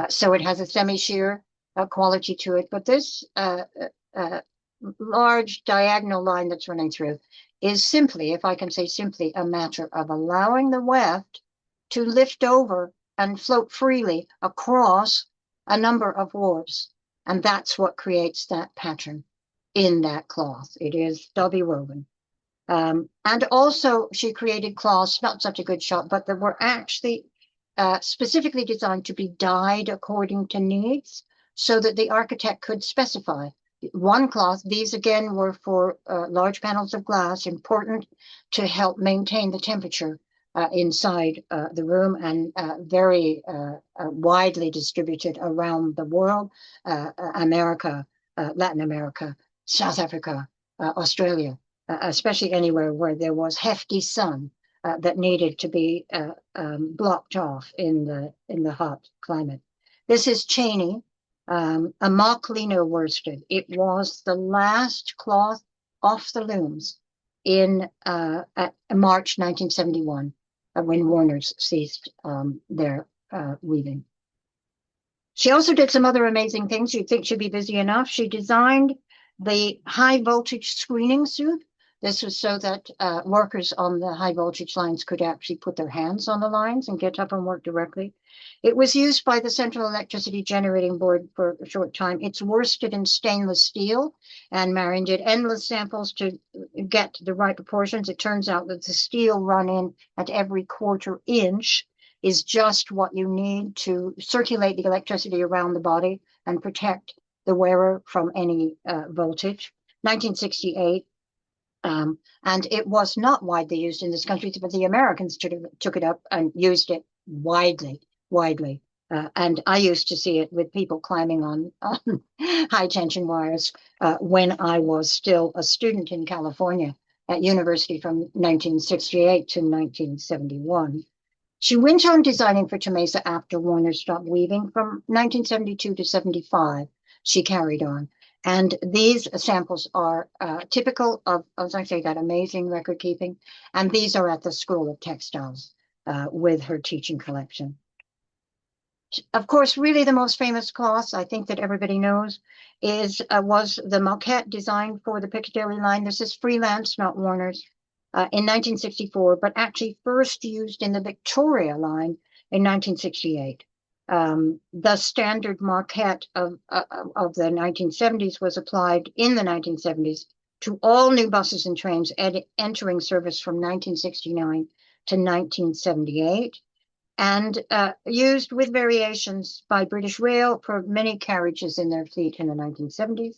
So it has a semi-sheer quality to it, but this large diagonal line that's running through is simply, if I can say simply, a matter of allowing the weft to lift over and float freely across a number of warps. And that's what creates that pattern in that cloth. It is stubby woven. And also she created cloths, not such a good shot, but that were actually specifically designed to be dyed according to needs so that the architect could specify. One cloth, these again were for large panels of glass, important to help maintain the temperature inside the room, and very widely distributed around the world, America, Latin America, South Africa, Australia, especially anywhere where there was hefty sun that needed to be blocked off in the hot climate. This is Cheney, a mock lino worsted. It was the last cloth off the looms in March 1971, when Warner's ceased their weaving. She also did some other amazing things. You'd think she'd be busy enough. She designed the high voltage screening suit. This was so that workers on the high voltage lines could actually put their hands on the lines and get up and work directly. It was used by the Central Electricity Generating Board for a short time. It's worsted in stainless steel, and Marianne did endless samples to get the right proportions. It turns out that the steel run in at every quarter inch is just what you need to circulate the electricity around the body and protect the wearer from any voltage. 1968. And it was not widely used in this country, but the Americans took it up and used it widely. And I used to see it with people climbing on high tension wires when I was still a student in California at university from 1968 to 1971. She went on designing for Temesa after Warner stopped weaving. From 1972 to 75, she carried on. And these samples are typical of, as I say, that amazing record keeping. And these are at the School of Textiles with her teaching collection. Of course, really the most famous cloth, I think that everybody knows, was the moquette designed for the Piccadilly line. This is freelance, not Warner's, in 1964, but actually first used in the Victoria line in 1968. The standard moquette of the 1970s was applied in the 1970s to all new buses and trains entering service from 1969 to 1978, and used with variations by British Rail for many carriages in their fleet in the 1970s.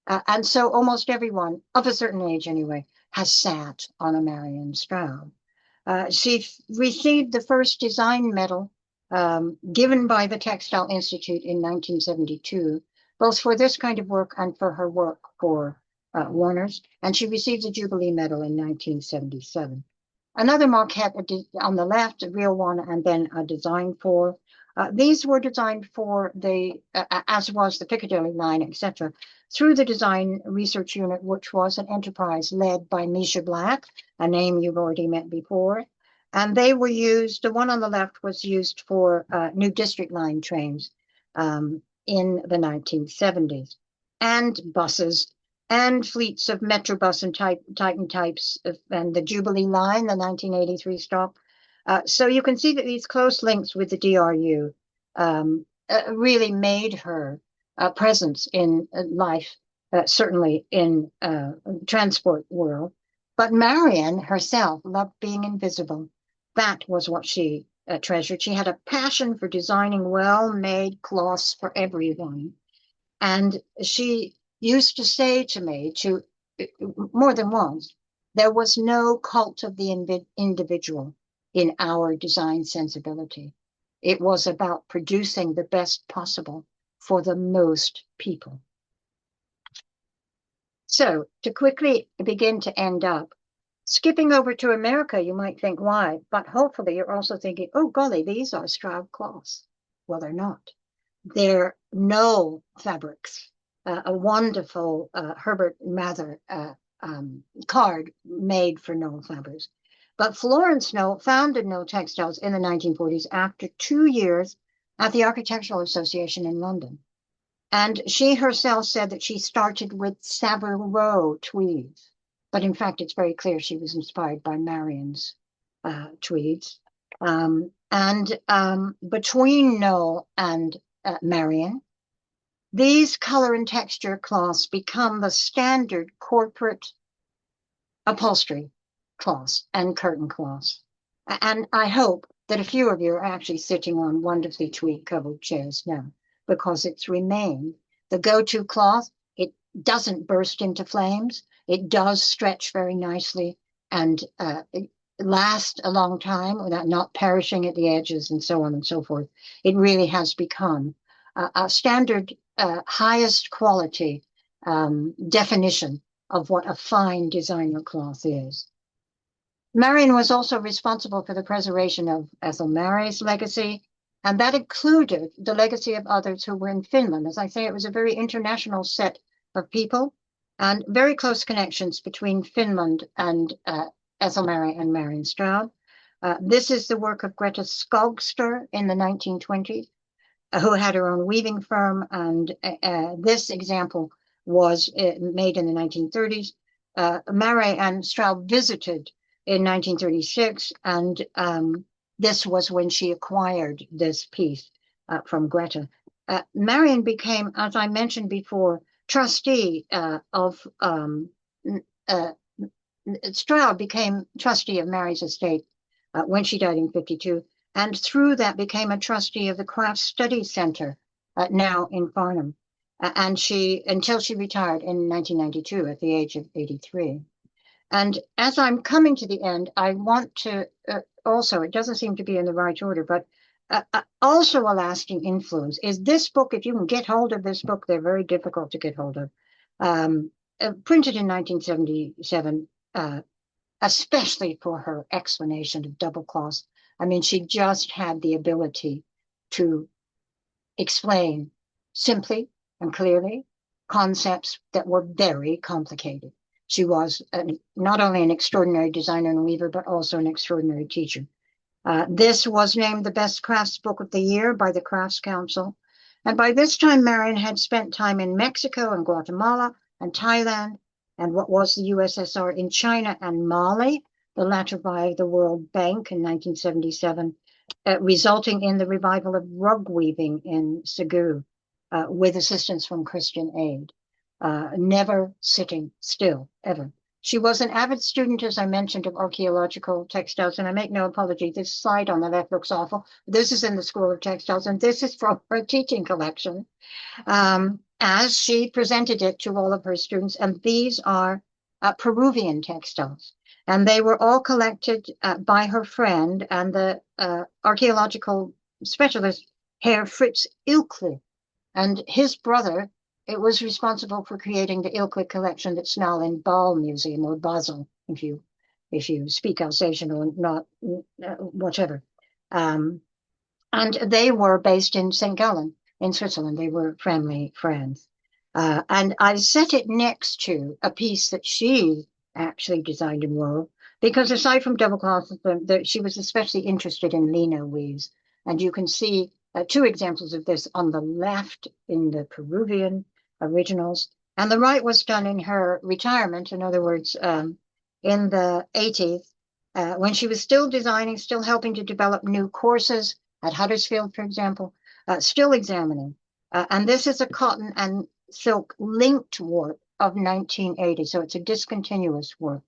And so almost everyone, of a certain age anyway, has sat on a Marianne Straub. She received the first design medal given by the Textile Institute in 1972, both for this kind of work and for her work for Warner's, and she received the Jubilee Medal in 1977. Another moquette on the left, a real one, and then a design for. These were designed for the, as was the Piccadilly line, etc., through the Design Research Unit, which was an enterprise led by Misha Black, a name you've already met before. And they were used, the one on the left was used for new district line trains in the 1970s, and buses, and fleets of Metrobus and Titan types, and the Jubilee line, the 1983 stop. So you can see that these close links with the DRU really made her presence in life, certainly in transport world. But Marianne herself loved being invisible. That was what she treasured. She had a passion for designing well-made cloths for everyone. And she used to say to me, more than once, there was no cult of the individual in our design sensibility. It was about producing the best possible for the most people. So to quickly begin to end up, skipping over to America, you might think, why? But hopefully you're also thinking, oh, golly, these are Straub cloths. Well, they're not. They're Knoll fabrics, a wonderful Herbert Mather card made for Knoll fabrics. But Florence Knoll founded Knoll Textiles in the 1940s after 2 years at the Architectural Association in London. And she herself said that she started with Savile tweeds. But in fact, it's very clear she was inspired by Marianne's tweeds. Between Knoll and Marianne, these color and texture cloths become the standard corporate upholstery cloths and curtain cloths. And I hope that a few of you are actually sitting on wonderfully tweed-covered chairs now, because it's remained the go-to cloth. It doesn't burst into flames. It does stretch very nicely and last a long time without not perishing at the edges and so on and so forth. It really has become a standard, highest quality definition of what a fine designer cloth is. Marianne was also responsible for the preservation of Ethel Mary's legacy, and that included the legacy of others who were in Finland. As I say, it was a very international set of people and very close connections between Finland and Ethel Mary and Marianne Straub. This is the work of Greta Skogstor in the 1920s, who had her own weaving firm, and this example was made in the 1930s. Marianne Straub visited in 1936, and this was when she acquired this piece from Greta. Marianne became, as I mentioned before, trustee of Straub became trustee of Mary's estate when she died in 52, and through that became a trustee of the Crafts Study Center, now in Farnham. And until she retired in 1992 at the age of 83. And as I'm coming to the end, I want to also, it doesn't seem to be in the right order, but also a lasting influence is this book. If you can get hold of this book, they're very difficult to get hold of. Printed in 1977, especially for her explanation of double cloths. I mean, she just had the ability to explain simply and clearly concepts that were very complicated. She was not only an extraordinary designer and weaver, but also an extraordinary teacher. This was named the best crafts book of the year by the Crafts Council. And by this time, Marianne had spent time in Mexico and Guatemala and Thailand and what was the USSR in China and Mali, the latter by the World Bank in 1977, resulting in the revival of rug weaving in Cebu with assistance from Christian Aid. Never sitting still, ever. She was an avid student, as I mentioned, of archaeological textiles, and I make no apology. This slide on the left looks awful. This is in the School of Textiles, and this is from her teaching collection, as she presented it to all of her students. And these are Peruvian textiles, and they were all collected by her friend and the archaeological specialist, Herr Fritz Ilkle, and his brother. It was responsible for creating the Ilkle collection that's now in Basel Museum, or Basel, if you speak Alsatian or not, whatever. And they were based in St. Gallen in Switzerland. They were family friends. And I set it next to a piece that she actually designed and wove, because aside from double cloth, she was especially interested in lino weaves. And you can see two examples of this on the left in the Peruvian originals, and the right was done in her retirement. In other words, in the 80s, when she was still designing, still helping to develop new courses at Huddersfield, for example, still examining. And this is a cotton and silk linked work of 1980. So it's a discontinuous work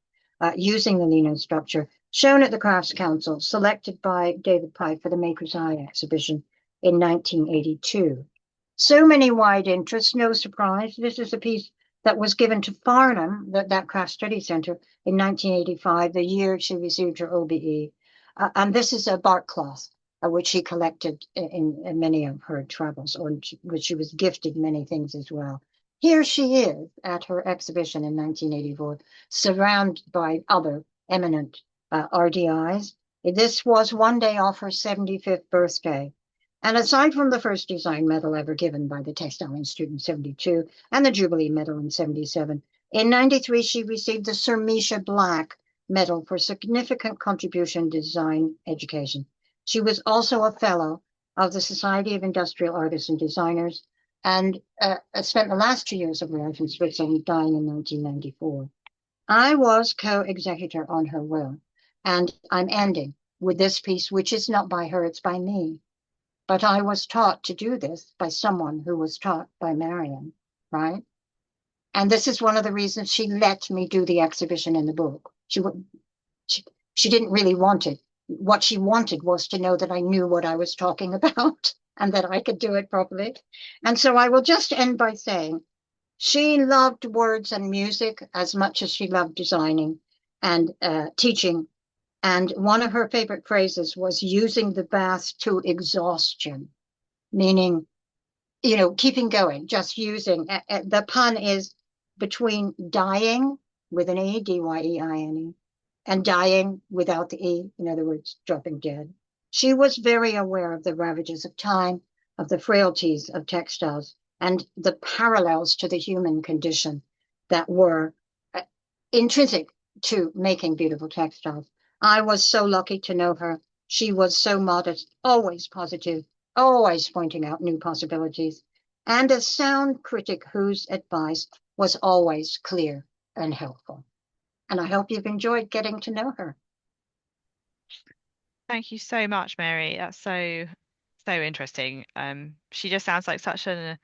using the lino structure, shown at the Crafts Council, selected by David Pye for the Maker's Eye exhibition in 1982. So many wide interests, no surprise. This is a piece that was given to Farnham, that Craft Study Center, in 1985, the year she received her OBE. And this is a bark cloth, which she collected in many of her travels, or which she was gifted many things as well. Here she is at her exhibition in 1984, surrounded by other eminent RDIs. This was one day off her 75th birthday. And aside from the first design medal ever given by the Textile Institute in 72 and the Jubilee Medal in 77, in 93 she received the Sir Misha Black Medal for significant contribution to design education. She was also a fellow of the Society of Industrial Artists and Designers and spent the last 2 years of her life in Switzerland, dying in 1994. I was co-executor on her will, and I'm ending with this piece, which is not by her, it's by me. But I was taught to do this by someone who was taught by Marianne, right? And this is one of the reasons she let me do the exhibition in the book. She didn't really want it. What she wanted was to know that I knew what I was talking about and that I could do it properly. And so I will just end by saying she loved words and music as much as she loved designing and teaching. And one of her favorite phrases was using the bath to exhaustion, meaning, keeping going, just using. The pun is between dying with an E, D-Y-E-I-N-E, and dying without the E, in other words, dropping dead. She was very aware of the ravages of time, of the frailties of textiles, and the parallels to the human condition that were intrinsic to making beautiful textiles. I was so lucky to know her. She was so modest, always positive, always pointing out new possibilities, and a sound critic whose advice was always clear and helpful. And I hope you've enjoyed getting to know her. Thank you so much, Mary. That's so interesting. She just sounds like such an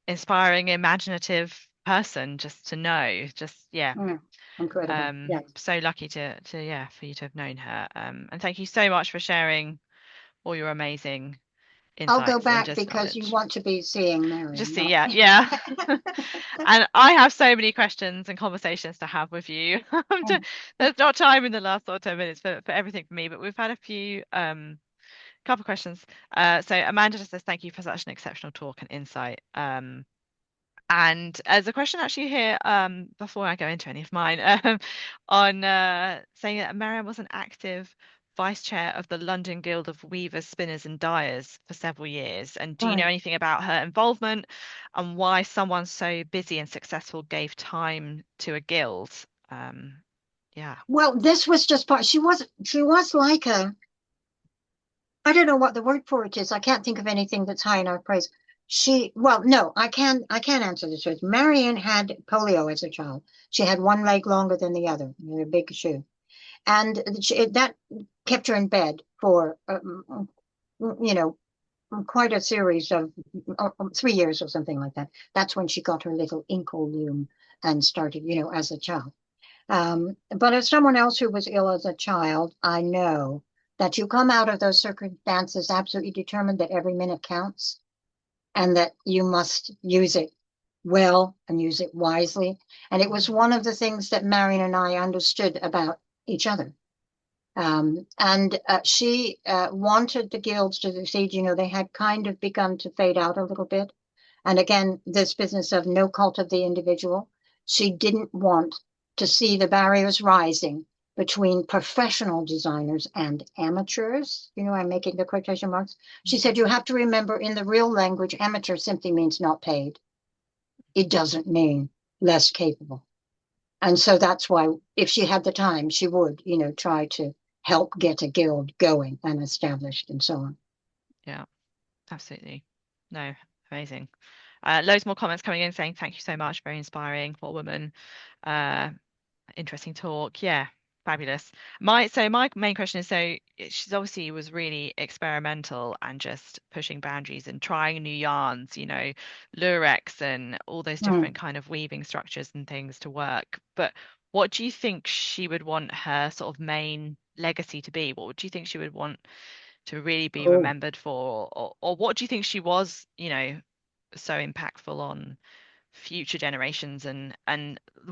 inspiring, imaginative person just to know. Just yeah. Incredible. Yes. So lucky to yeah, for you to have known her. And thank you so much for sharing all your amazing I'll go insights and back just because you knowledge. want to be seeing Just Marion, see, not yeah, me. yeah. And I have so many questions and conversations to have with you. There's not time in the last sort of 10 minutes for everything for me, but we've had a few couple questions. So Amanda just says thank you for such an exceptional talk and insight. And there's a question actually here, before I go into any of mine, on saying that Marianne was an active vice chair of the London Guild of Weavers, Spinners and Dyers for several years. And do you know Right. anything about her involvement and why someone so busy and successful gave time to a guild? Yeah. Well, this was just part. She was like I don't know what the word for it is. I can't think of anything that's high enough praise. Well, no, I can answer this with. Marianne had polio as a child. She had one leg longer than the other, a big shoe. And that kept her in bed for, you know, quite a series of 3 years or something like that. That's when she got her little inkle loom and started, as a child. But as someone else who was ill as a child, I know that you come out of those circumstances absolutely determined that every minute counts and that you must use it well and use it wisely. And it was one of the things that Marion and I understood about each other. And she wanted the guilds to succeed. They had kind of begun to fade out a little bit. And again, this business of no cult of the individual. She didn't want to see the barriers rising between professional designers and amateurs. I'm making the quotation marks. She said, you have to remember in the real language, amateur simply means not paid. It doesn't mean less capable. And so that's why if she had the time, she would, try to help get a guild going and established and so on. Yeah, absolutely. No, amazing. Loads more comments coming in saying thank you so much, very inspiring for a woman. Interesting talk. Yeah, Fabulous. My main question is, so she's obviously was really experimental and just pushing boundaries and trying new yarns, lurex and all those Mm. different kind of weaving structures and things to work. But what do you think she would want her sort of main legacy to be? What would you think she would want to really be Oh, remembered for? Or what do you think she was, so impactful on future generations and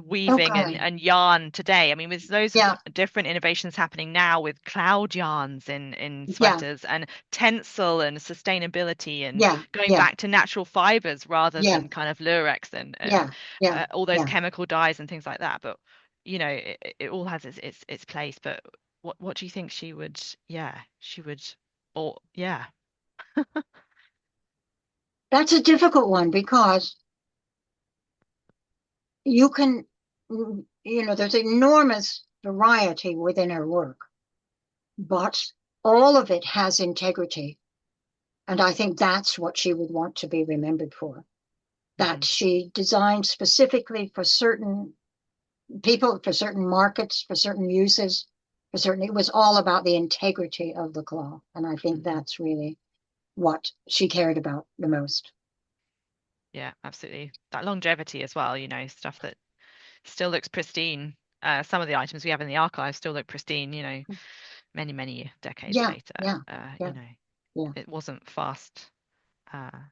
weaving okay. and yarn today? I mean, there's loads of Yeah, different innovations happening now with cloud yarns in yeah, sweaters and tencel and sustainability and yeah, going yeah, back to natural fibers rather yeah, than kind of lurex and yeah, yeah, all those yeah. chemical dyes and things like that. But it all has its place. But what do you think she would? Yeah, she would. Or yeah. That's a difficult one because you can, there's enormous variety within her work, but all of it has integrity. And I think that's what she would want to be remembered for. That Hmm. she designed specifically for certain people, for certain markets, for certain uses, it was all about the integrity of the cloth. And I think Hmm. that's really what she cared about the most. Yeah, absolutely. That longevity as well, stuff that still looks pristine. Some of the items we have in the archive still look pristine, many, many decades Yeah, later. yeah, yeah, yeah. It wasn't fast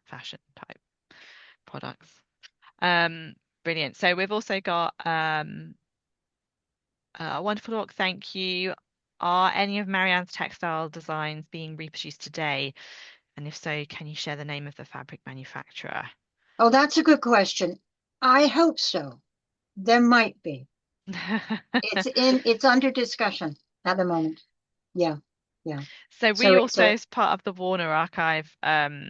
fashion type products. Brilliant. So we've also got a wonderful talk. Thank you. Are any of Marianne's textile designs being reproduced today? And if so, can you share the name of the fabric manufacturer? Oh, that's a good question. I hope so. There might be. It's under discussion at the moment. Yeah, yeah. So So we it's also, a as part of the Warner Archive, one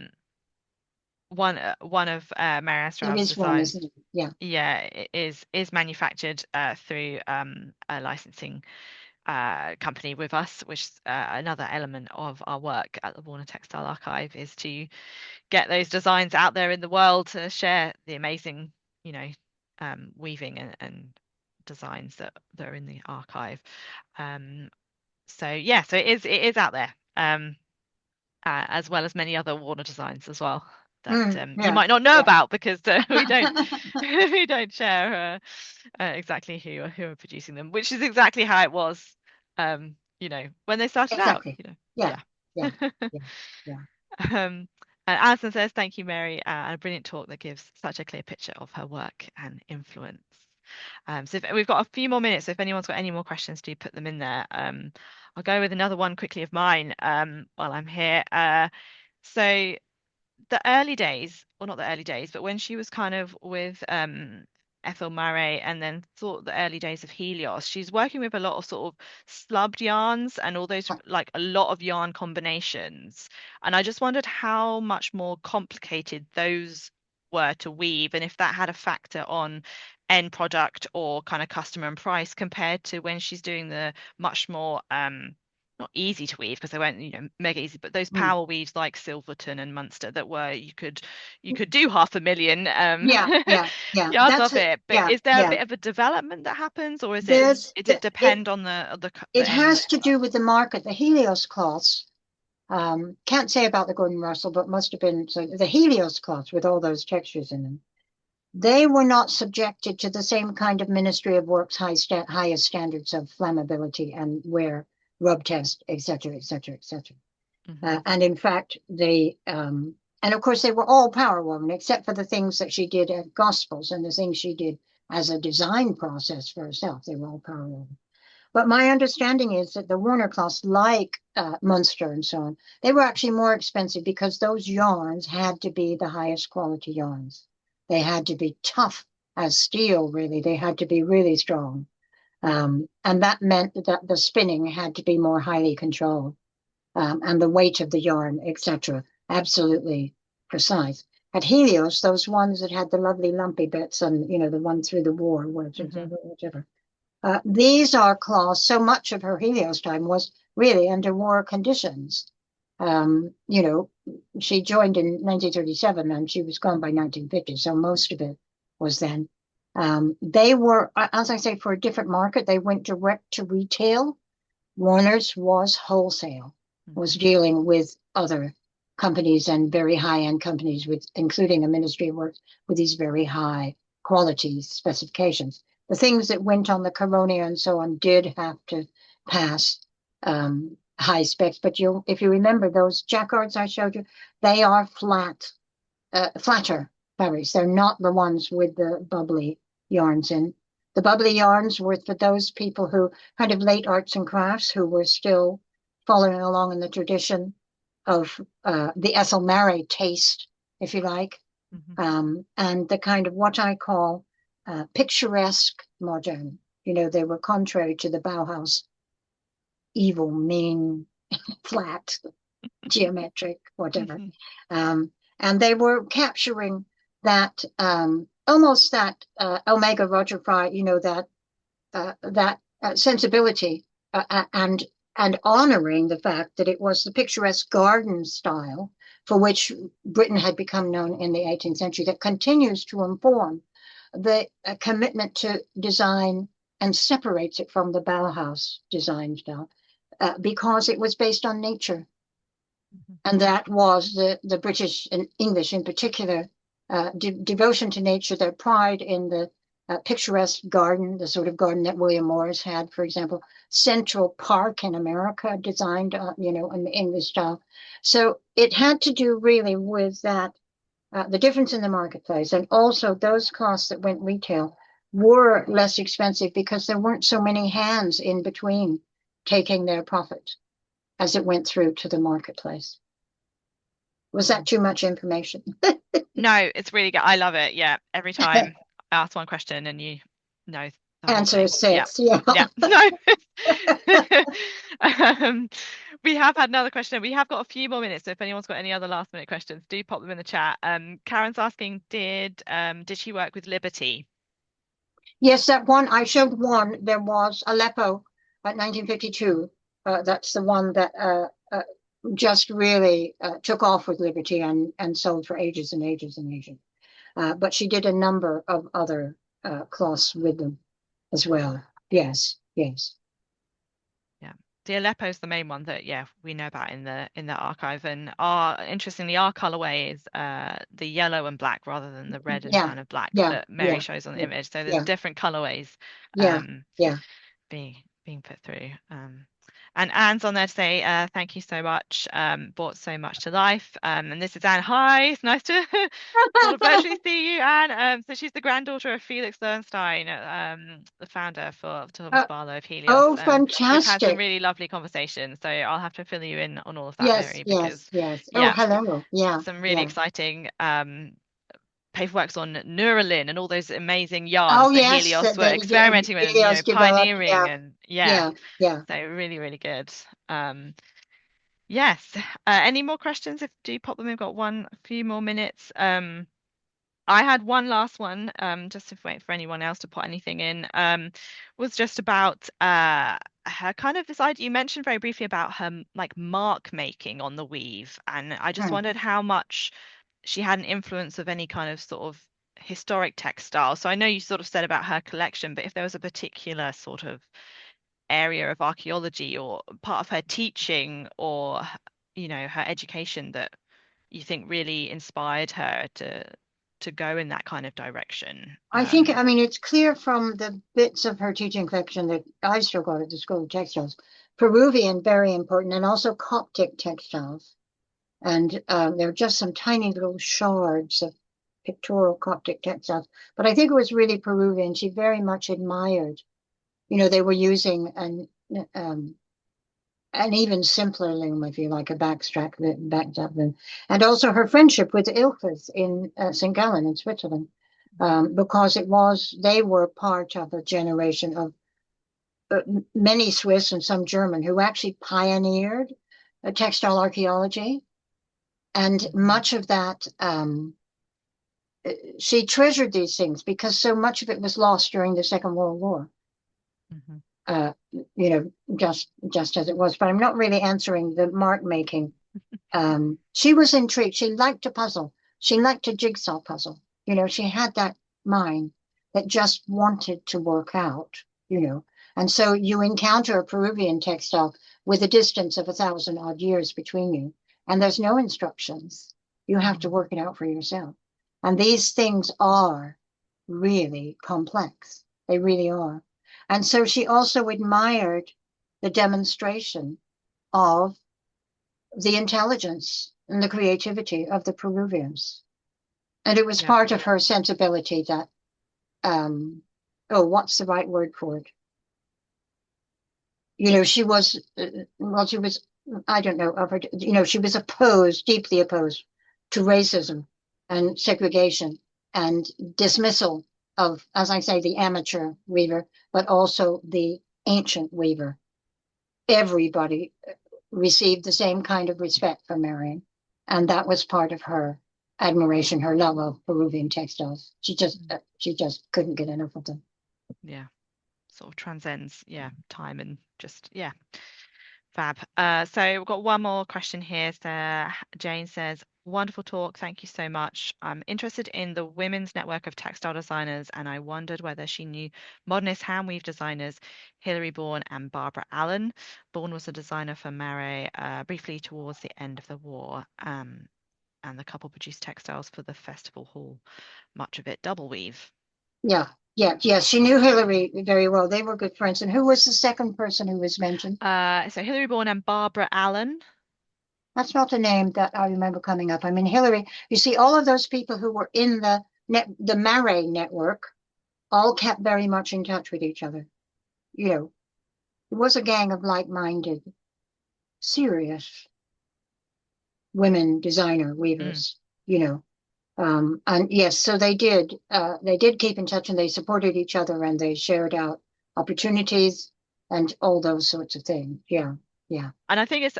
of Marianne there Straub's is one, designs, isn't it? Yeah. yeah, is manufactured through a licensing company with us, which is another element of our work at the Warner Textile Archive is to get those designs out there in the world to share the amazing, you know, weaving and designs that are in the archive. Um, so yeah, so it is out there. As well as many other Warner designs as well that you Yeah, might not know yeah. about because we don't we don't share exactly who are producing them, which is exactly how it was, when they started out, Exactly. Yeah, yeah. yeah, yeah, yeah. Um, and Alison says, thank you, Mary, and a brilliant talk that gives such a clear picture of her work and influence. So if, we've got a few more minutes, so if anyone's got any more questions, do put them in there. I'll go with another one quickly of mine while I'm here. So the early days, or not the early days, but when she was kind of with Ethel Murray and then thought the early days of Helios, she's working with a lot of sort of slubbed yarns and all those like a lot of yarn combinations. And I just wondered how much more complicated those were to weave and if that had a factor on end product or kind of customer and price compared to when she's doing the much more not easy to weave because they weren't, mega easy, but those Mm. power weaves like Silverton and Munster that were you could do 500,000 Yeah, yeah, yeah. yards That's of it. it. But Yeah, is there a yeah. bit of a development that happens, or is it There's is the it depend on the it end? has to do with the market. The Helios cloths, can't say about the Gordon Russell, but must have been so the Helios cloths with all those textures in them. They were not subjected to the same kind of Ministry of Works highest standards of flammability and wear, rub test, et cetera, et cetera, et cetera. Hmm. And in fact, and of course, they were all power woven, except for the things that she did at Gospels and the things she did as a design process for herself. They were all power woven. But my understanding is that the Warner cloths, like Munster and so on, they were actually more expensive because those yarns had to be the highest quality yarns. They had to be tough as steel, really. They had to be really strong. And that meant that the spinning had to be more highly controlled, and the weight of the yarn, etc. Absolutely precise. At Helios, those ones that had the lovely lumpy bits and, the one through the war, Hmm. whichever. These are cloths. So much of her Helios time was really under war conditions. You know, she joined in 1937 and she was gone by 1950, so most of it was then. They were, as I say, for a different market. They went direct to retail. Warner's was wholesale, was dealing with other companies and very high-end companies, with including a Ministry of Works with these very high quality specifications. The things that went on the Coronia and so on did have to pass high specs. But if you remember those jacquards I showed you, they are flatter fabrics. They're not the ones with the bubbly yarns in. The bubbly yarns were for those people who kind of late arts and crafts who were still following along in the tradition of the Ethel Mary taste, if you like, and the kind of what I call picturesque modern. They were contrary to the Bauhaus, evil, mean, flat, geometric, whatever. And they were capturing that almost that Omega Roger Fry, that sensibility and honoring the fact that it was the picturesque garden style for which Britain had become known in the 18th century that continues to inform the commitment to design and separates it from the Bauhaus design style because it was based on nature. And that was the British and English in particular devotion to nature, their pride in the picturesque garden, the sort of garden that William Morris had, for example, Central Park in America, designed, in the English style. So it had to do really with that, the difference in the marketplace, and also those costs that went retail were less expensive because there weren't so many hands in between taking their profit as it went through to the marketplace. Was that too much information? No, it's really good. I love it. Yeah. Every time I ask one question and you know the whole Answer thing. 6. Yeah. Yeah. No. We have had another question. We have got a few more minutes, so if anyone's got any other last minute questions, do pop them in the chat. Karen's asking, did she work with Liberty? Yes, that one I showed one. There was Aleppo at 1952. That's the one that just really took off with Liberty and sold for ages and ages and ages. But she did a number of other cloths with them as well. Yes, yes. Yeah, the Aleppo is the main one that we know about in the archive, and interestingly our colorway is the yellow and black rather than the red and tan of black that Mary shows on the image. So there's different colorways being put through. And Anne's on there to say, thank you so much, brought so much to life. And this is Anne. Hi, it's nice to sort of virtually see you, Anne. So she's the granddaughter of Felix Bernstein, the founder for Thomas Barlow of Helios. Oh, fantastic. We've had some really lovely conversations. So I'll have to fill you in on all of that, Mary, because yes. Oh, hello. Yeah. Some really exciting paperworks on Neuralin and all those amazing yarns that Helios were experimenting with, pioneering, and so really, really good. Yes. Any more questions? If do pop them, we've got a few more minutes. I had one last one, just to wait for anyone else to put anything in. Was just about her kind of this idea you mentioned very briefly about her like mark making on the weave, and I just wondered how much she had an influence of any kind of sort of historic textile. So I know you sort of said about her collection, but if there was a particular sort of area of archaeology or part of her teaching or her education that you think really inspired her to go in that kind of direction. I think, it's clear from the bits of her teaching collection that I still got at the School of Textiles, Peruvian, very important, and also Coptic textiles. And there are just some tiny little shards of pictorial Coptic textiles. But I think it was really Peruvian. She very much admired, they were using an even simpler loom, if you like, a backstrap loom. And also her friendship with Ilfes in St. Gallen in Switzerland, because they were part of a generation of many Swiss and some German who actually pioneered textile archaeology. And much of that, she treasured these things because so much of it was lost during the Second World War. Just as it was. But I'm not really answering the mark making. She was intrigued. She liked to puzzle. She liked to jigsaw puzzle. She had that mind. that just wanted to work out, you know. And so you encounter a Peruvian textile with a distance of 1,000 odd years between you, and there's no instructions. You have to work it out for yourself. And these things are really complex. They really are. And so she also admired the demonstration of the intelligence and the creativity of the Peruvians. And it was Yeah. part of her sensibility that, oh, what's the right word for it? You know, she was, well, she was, I don't know, of her, you know, she was opposed, deeply opposed to racism and segregation and dismissal of, as I say, the amateur weaver, but also the ancient weaver. Everybody received the same kind of respect from Marianne. And that was part of her admiration, her love of Peruvian textiles. She just couldn't get enough of them. Yeah. Sort of transcends, time and just, fab. So we've got one more question here. So Jane says, wonderful talk. Thank you so much. I'm interested in the women's network of textile designers, and I wondered whether she knew modernist hand weave designers Hilary Bourne and Barbara Allen. Bourne was a designer for Mary briefly towards the end of the war. And the couple produced textiles for the festival hall, much of it double weave. Yeah. She knew Hillary very well. They were good friends. And who was the second person who was mentioned? So Hilary Bourne and Barbara Allen. That's not the name that I remember coming up. I mean, Hillary, you see, all of those people who were in the Mary network all kept very much in touch with each other. You know, it was a gang of like-minded, serious women designer weavers, you know. And yes, so they did keep in touch and they supported each other and they shared out opportunities and all those sorts of things. Yeah. And I think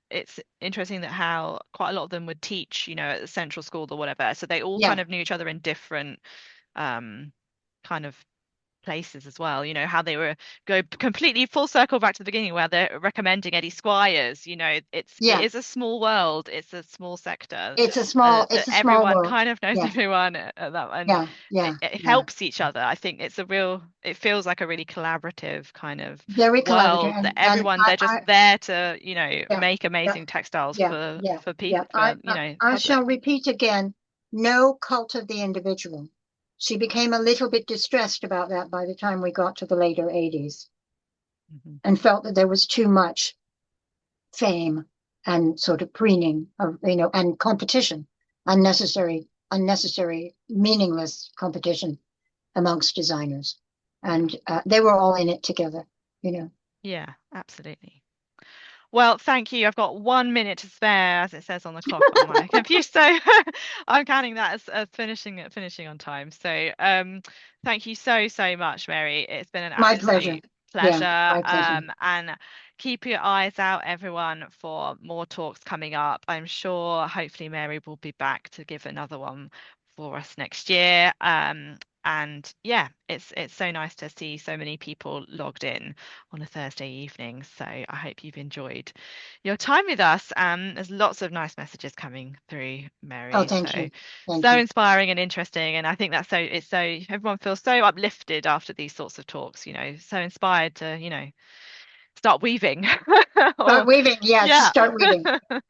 it's interesting that how quite a lot of them would teach, at the central school or whatever. So they all kind Yeah. of knew each other in different kind of places as well, how they were go completely full circle back to the beginning where they're recommending Eddie Squires. It Yeah. is a small world, it's a small sector, It's a that small everyone world. kind of knows Yeah. everyone at that, and Yeah. it helps each other. I think it feels like a really collaborative kind of Very collaborative. world, that And everyone, they're just there to yeah, make yeah, amazing textiles yeah, for yeah. people, for I public. shall repeat again, no cult of the individual. She became a little bit distressed about that by the time we got to the later 80s and felt that there was too much fame and sort of preening of, and competition, unnecessary, meaningless competition amongst designers. And they were all in it together. Yeah, absolutely. Well, thank you. I've got 1 minute to spare, as it says on the clock on my computer. So I'm counting that as finishing on time. So thank you so, so much, Mary. It's been an My pleasure. absolute Yeah, pleasure. my pleasure. And keep your eyes out, everyone, for more talks coming up. I'm sure hopefully Mary will be back to give another one for us next year. And yeah, it's so nice to see so many people logged in on a Thursday evening. So I hope you've enjoyed your time with us. There's lots of nice messages coming through, Oh, Mary. thank you. Thank So you. inspiring and interesting. And I think that's everyone feels so uplifted after these sorts of talks, so inspired to, start weaving. Start Or weaving. Yes, yeah. start weaving.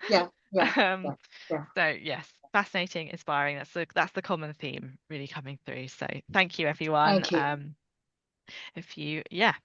Yeah, yeah, Um, yeah, yeah. so yes, fascinating, inspiring. That's the common theme really coming through. So thank you, everyone. Thank you. If you, yeah,